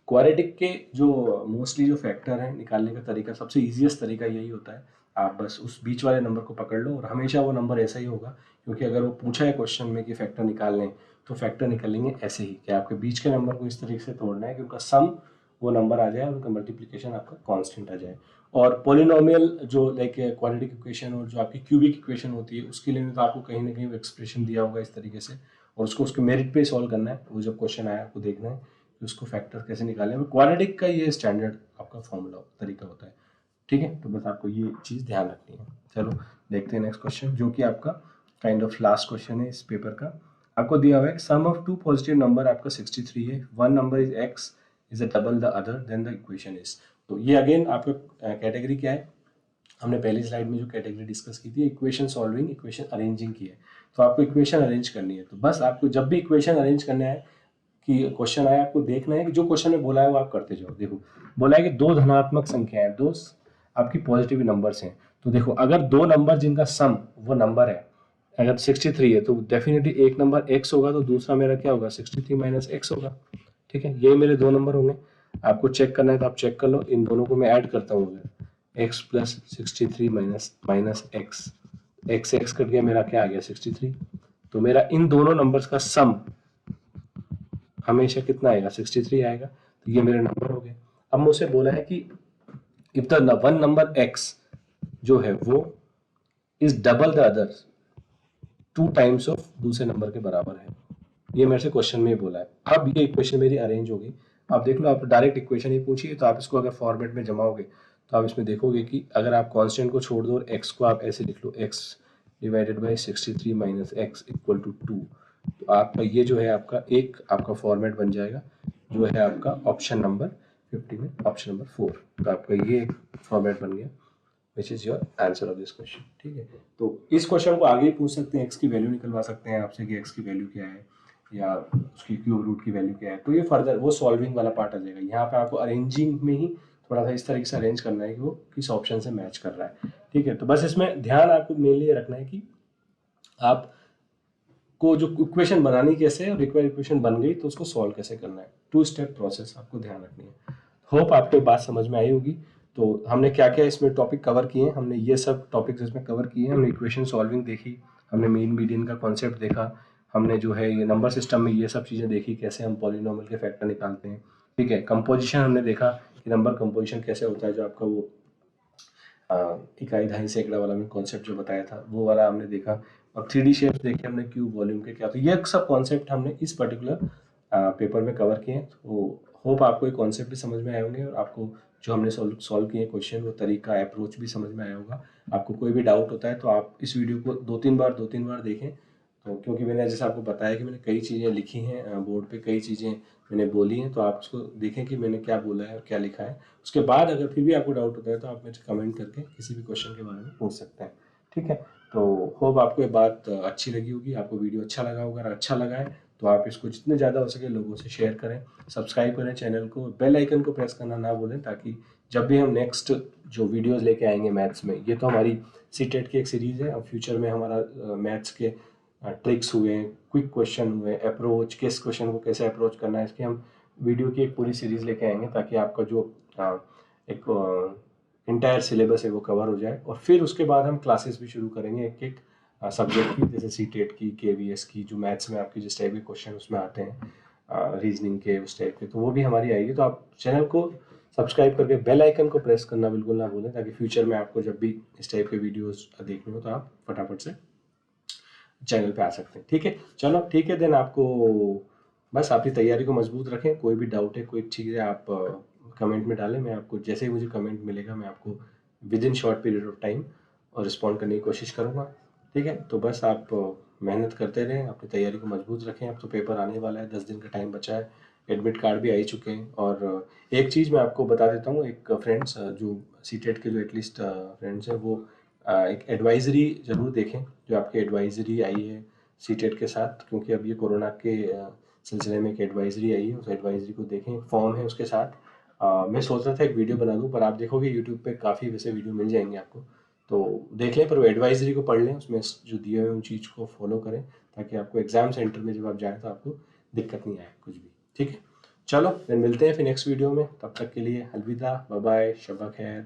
क्वाड्रेटिक के जो मोस्टली जो फैक्टर हैं निकालने का तरीका, सबसे ईजीएस्ट तरीका यही होता है आप बस उस बीच वाले नंबर को पकड़ लो और हमेशा वो नंबर ऐसा ही होगा, क्योंकि अगर वो पूछा है क्वेश्चन में कि फैक्टर निकाल लें तो फैक्टर निकलेंगे ऐसे ही कि आपके बीच के नंबर को इस तरीके से तोड़ना है कि उनका सम वो नंबर आ जाए और उनका मल्टीप्लिकेशन आपका कांस्टेंट आ जाए। और पॉलिनोमियल जो लाइक क्वाड्रेटिक इक्वेशन और जो आपकी क्यूबिक इक्वेशन होती है उसके लिए तो आपको कहीं ना कहीं एक्सप्रेशन दिया होगा इस तरीके से, और उसको उसके मेरिट पे सॉल्व करना है। वो जब क्वेश्चन आया आपको देखना है कि उसको फैक्टर कैसे निकालें। क्वाड्रेटिक का ये स्टैंडर्ड आपका फॉर्मूला तरीका होता है, ठीक है। तो बस आपको ये चीज़ ध्यान रखनी है। चलो देखते हैं नेक्स्ट क्वेश्चन, जो कि आपका काइंड ऑफ लास्ट क्वेश्चन है इस पेपर का। आपको दिया हुआ है sum of to positive number आपका 63 है, one number is x is a double the other than the equation is. तो ये अगेन आपका कैटेगरी क्या है, हमने पहली स्लाइड में जो कैटेगरी डिस्कस की थी इक्वेशन सॉल्विंग, इक्वेशन अरेंजिंग की है। तो आपको इक्वेशन अरेंज करनी है। तो बस आपको जब भी इक्वेशन अरेंज करना है कि क्वेश्चन आया, आपको देखना है कि जो क्वेश्चन में बोला है वो आप करते जाओ। देखो बोला है कि दो धनात्मक संख्याएं, दो आपकी पॉजिटिव नंबर्स हैं। तो देखो अगर दो नंबर जिनका सम वो नंबर है, अगर 63 है तो डेफिनेटली एक नंबर x होगा तो दूसरा मेरा क्या होगा 63 माइनस एक्स होगा, ठीक है। ये मेरे दो नंबर होंगे। आपको चेक करना है तो आप चेक कर लो, इन दोनों को मैं ऐड करता हूँ, x plus 63 minus x, x से एक्स कट गया, मेरा क्या आ गया 63। तो मेरा इन दोनों नंबर्स का सम हमेशा कितना आएगा 63 आएगा। तो ये मेरे नंबर हो गए। अब मुझसे बोला है कि if the one number x जो है वो is double the other, two times of दूसरे नंबर के बराबर है। ये मेरे से क्वेश्चन में ही बोला है। अब ये इक्वेशन मेरी अरेंज होगी। आप देख लो, आप डायरेक्ट इक्वेशन ही पूछिए तो आप इसको अगर फॉर्मेट में जमाओगे तो आप इसमें देखोगे कि अगर आप कांस्टेंट को छोड़ दो और x को आप ऐसे लिख लो, x divided by 63 minus x equal to 2, तो आपका ये जो है आपका एक आपका फॉर्मेट बन जाएगा, जो है आपका ऑप्शन नंबर 50 में ऑप्शन नंबर 4। तो आपका ये फॉर्मेट बन गया which is your answer of this question, ठीक है। तो इस क्वेश्चन को आगे पूछ सकते हैं, एक्स की वैल्यू निकलवा सकते हैं आपसे कि एक्स की वैल्यू क्या है या उसकी क्यूब रूट की वैल्यू क्या है। तो ये फर्दर वो सॉल्विंग वाला पार्ट आ जाएगा। यहाँ पे आपको अरेंजिंग में ही थोड़ा सा इस तरीके से अरेंज करना है कि वो किस ऑप्शन से मैच कर रहा है, ठीक है। तो बस इसमें ध्यान आपको मेनली ये रखना है कि आप को जो इक्वेशन बनानी कैसे है और एक बार इक्वेशन बन गई तो उसको सॉल्व कैसे करना है, टू स्टेप प्रोसेस आपको ध्यान रखनी है। होप आपको बात समझ में आई होगी। तो हमने क्या क्या इसमें टॉपिक कवर किए हैं, हमने ये सब टॉपिक्स इसमें कवर किए हैं। हमने इक्वेशन सॉल्विंग देखी, हमने मीन मीडियन का कॉन्सेप्ट देखा, हमने जो है ये नंबर सिस्टम में ये सब चीज़ें देखी, कैसे हम पॉलिनोमियल के फैक्टर निकालते हैं, ठीक है। कंपोजिशन हमने देखा कि नंबर कंपोजिशन कैसे होता है, जो आपका वो इकाई दहाई सैकड़ा वाला में कॉन्सेप्ट जो बताया था वो वाला हमने देखा। और 3D शेप्स देखे हमने, क्यूब वॉल्यूम के क्या, तो ये सब कॉन्सेप्ट हमने इस पर्टिकुलर पेपर में कवर किए हैं। तो होप आपको ये कॉन्सेप्ट भी समझ में आए होंगे और आपको जो हमने सॉल्व किए क्वेश्चन वो तरीका अप्रोच भी समझ में आया होगा। आपको कोई भी डाउट होता है तो आप इस वीडियो को दो तीन बार देखें। तो क्योंकि मैंने जैसे आपको बताया कि मैंने कई चीज़ें लिखी हैं बोर्ड पे, कई चीज़ें मैंने बोली हैं, तो आप उसको देखें कि मैंने क्या बोला है और क्या लिखा है। उसके बाद अगर फिर भी आपको डाउट होता है तो आप मुझे कमेंट करके किसी भी क्वेश्चन के बारे में पूछ सकते हैं, ठीक है। तो होप आपको ये बात अच्छी लगी होगी, आपको वीडियो अच्छा लगा होगा। अगर अच्छा लगा है तो आप इसको जितने ज़्यादा हो सके लोगों से शेयर करें, सब्सक्राइब करें चैनल को, बेल आइकन को प्रेस करना ना भूलें, ताकि जब भी हम नेक्स्ट जो वीडियोस लेके आएंगे मैथ्स में, ये तो हमारी सीटेट की एक सीरीज़ है और फ्यूचर में हमारा मैथ्स के ट्रिक्स हुए, क्विक क्वेश्चन हुए, अप्रोच, किस क्वेश्चन को कैसे अप्रोच करना है, इसकी हम वीडियो की एक पूरी सीरीज़ लेके आएंगे, ताकि आपका जो एक इंटायर सिलेबस है वो कवर हो जाए। और फिर उसके बाद हम क्लासेस भी शुरू करेंगे एक एक सब्जेक्ट की, जैसे सीटेट की, केवीएस की, जो मैथ्स में आपकी जिस टाइप के क्वेश्चन उसमें आते हैं, रीजनिंग के उस टाइप के, तो वो भी हमारी आएगी। तो आप चैनल को सब्सक्राइब करके बेल आइकन को प्रेस करना बिल्कुल ना भूलें, ताकि फ्यूचर में आपको जब भी इस टाइप के वीडियोस देखने हो तो आप फटाफट से चैनल पे आ सकते हैं, ठीक है। चलो ठीक है, देन आपको बस अपनी तैयारी को मजबूत रखें। कोई भी डाउट है, कोई चीज़ है, आप कमेंट में डालें। मैं आपको जैसे ही मुझे कमेंट मिलेगा मैं आपको with in short period of time और रिस्पॉन्ड करने की कोशिश करूँगा, ठीक है। तो बस आप मेहनत करते रहें, अपनी तैयारी को मजबूत रखें। अब तो पेपर आने वाला है, 10 दिन का टाइम बचा है, एडमिट कार्ड भी आ ही चुके हैं। और एक चीज़ मैं आपको बता देता हूँ, एक फ्रेंड्स जो सीटेट के जो एटलीस्ट फ्रेंड्स हैं वो एक एडवाइजरी ज़रूर देखें, जो आपकी एडवाइजरी आई है सीटेट के साथ, क्योंकि अब ये कोरोना के सिलसिले में एक एडवाइजरी आई है, उस एडवाइजरी को देखें, फॉर्म है उसके साथ। मैं सोच रहा था एक वीडियो बना दूं, पर आप देखोगे यूट्यूब पे काफ़ी वैसे वीडियो मिल जाएंगे आपको, तो देख लें, पर वो एडवाइजरी को पढ़ लें, उसमें जो दिए हुए उन चीज़ को फॉलो करें, ताकि आपको एग्जाम सेंटर में जब आप जाएँ तो आपको दिक्कत नहीं आए कुछ भी, ठीक है। चलो फिर मिलते हैं फिर नेक्स्ट वीडियो में, तब तक के लिए अलविदा, बाय बाय, शब्बा खैर।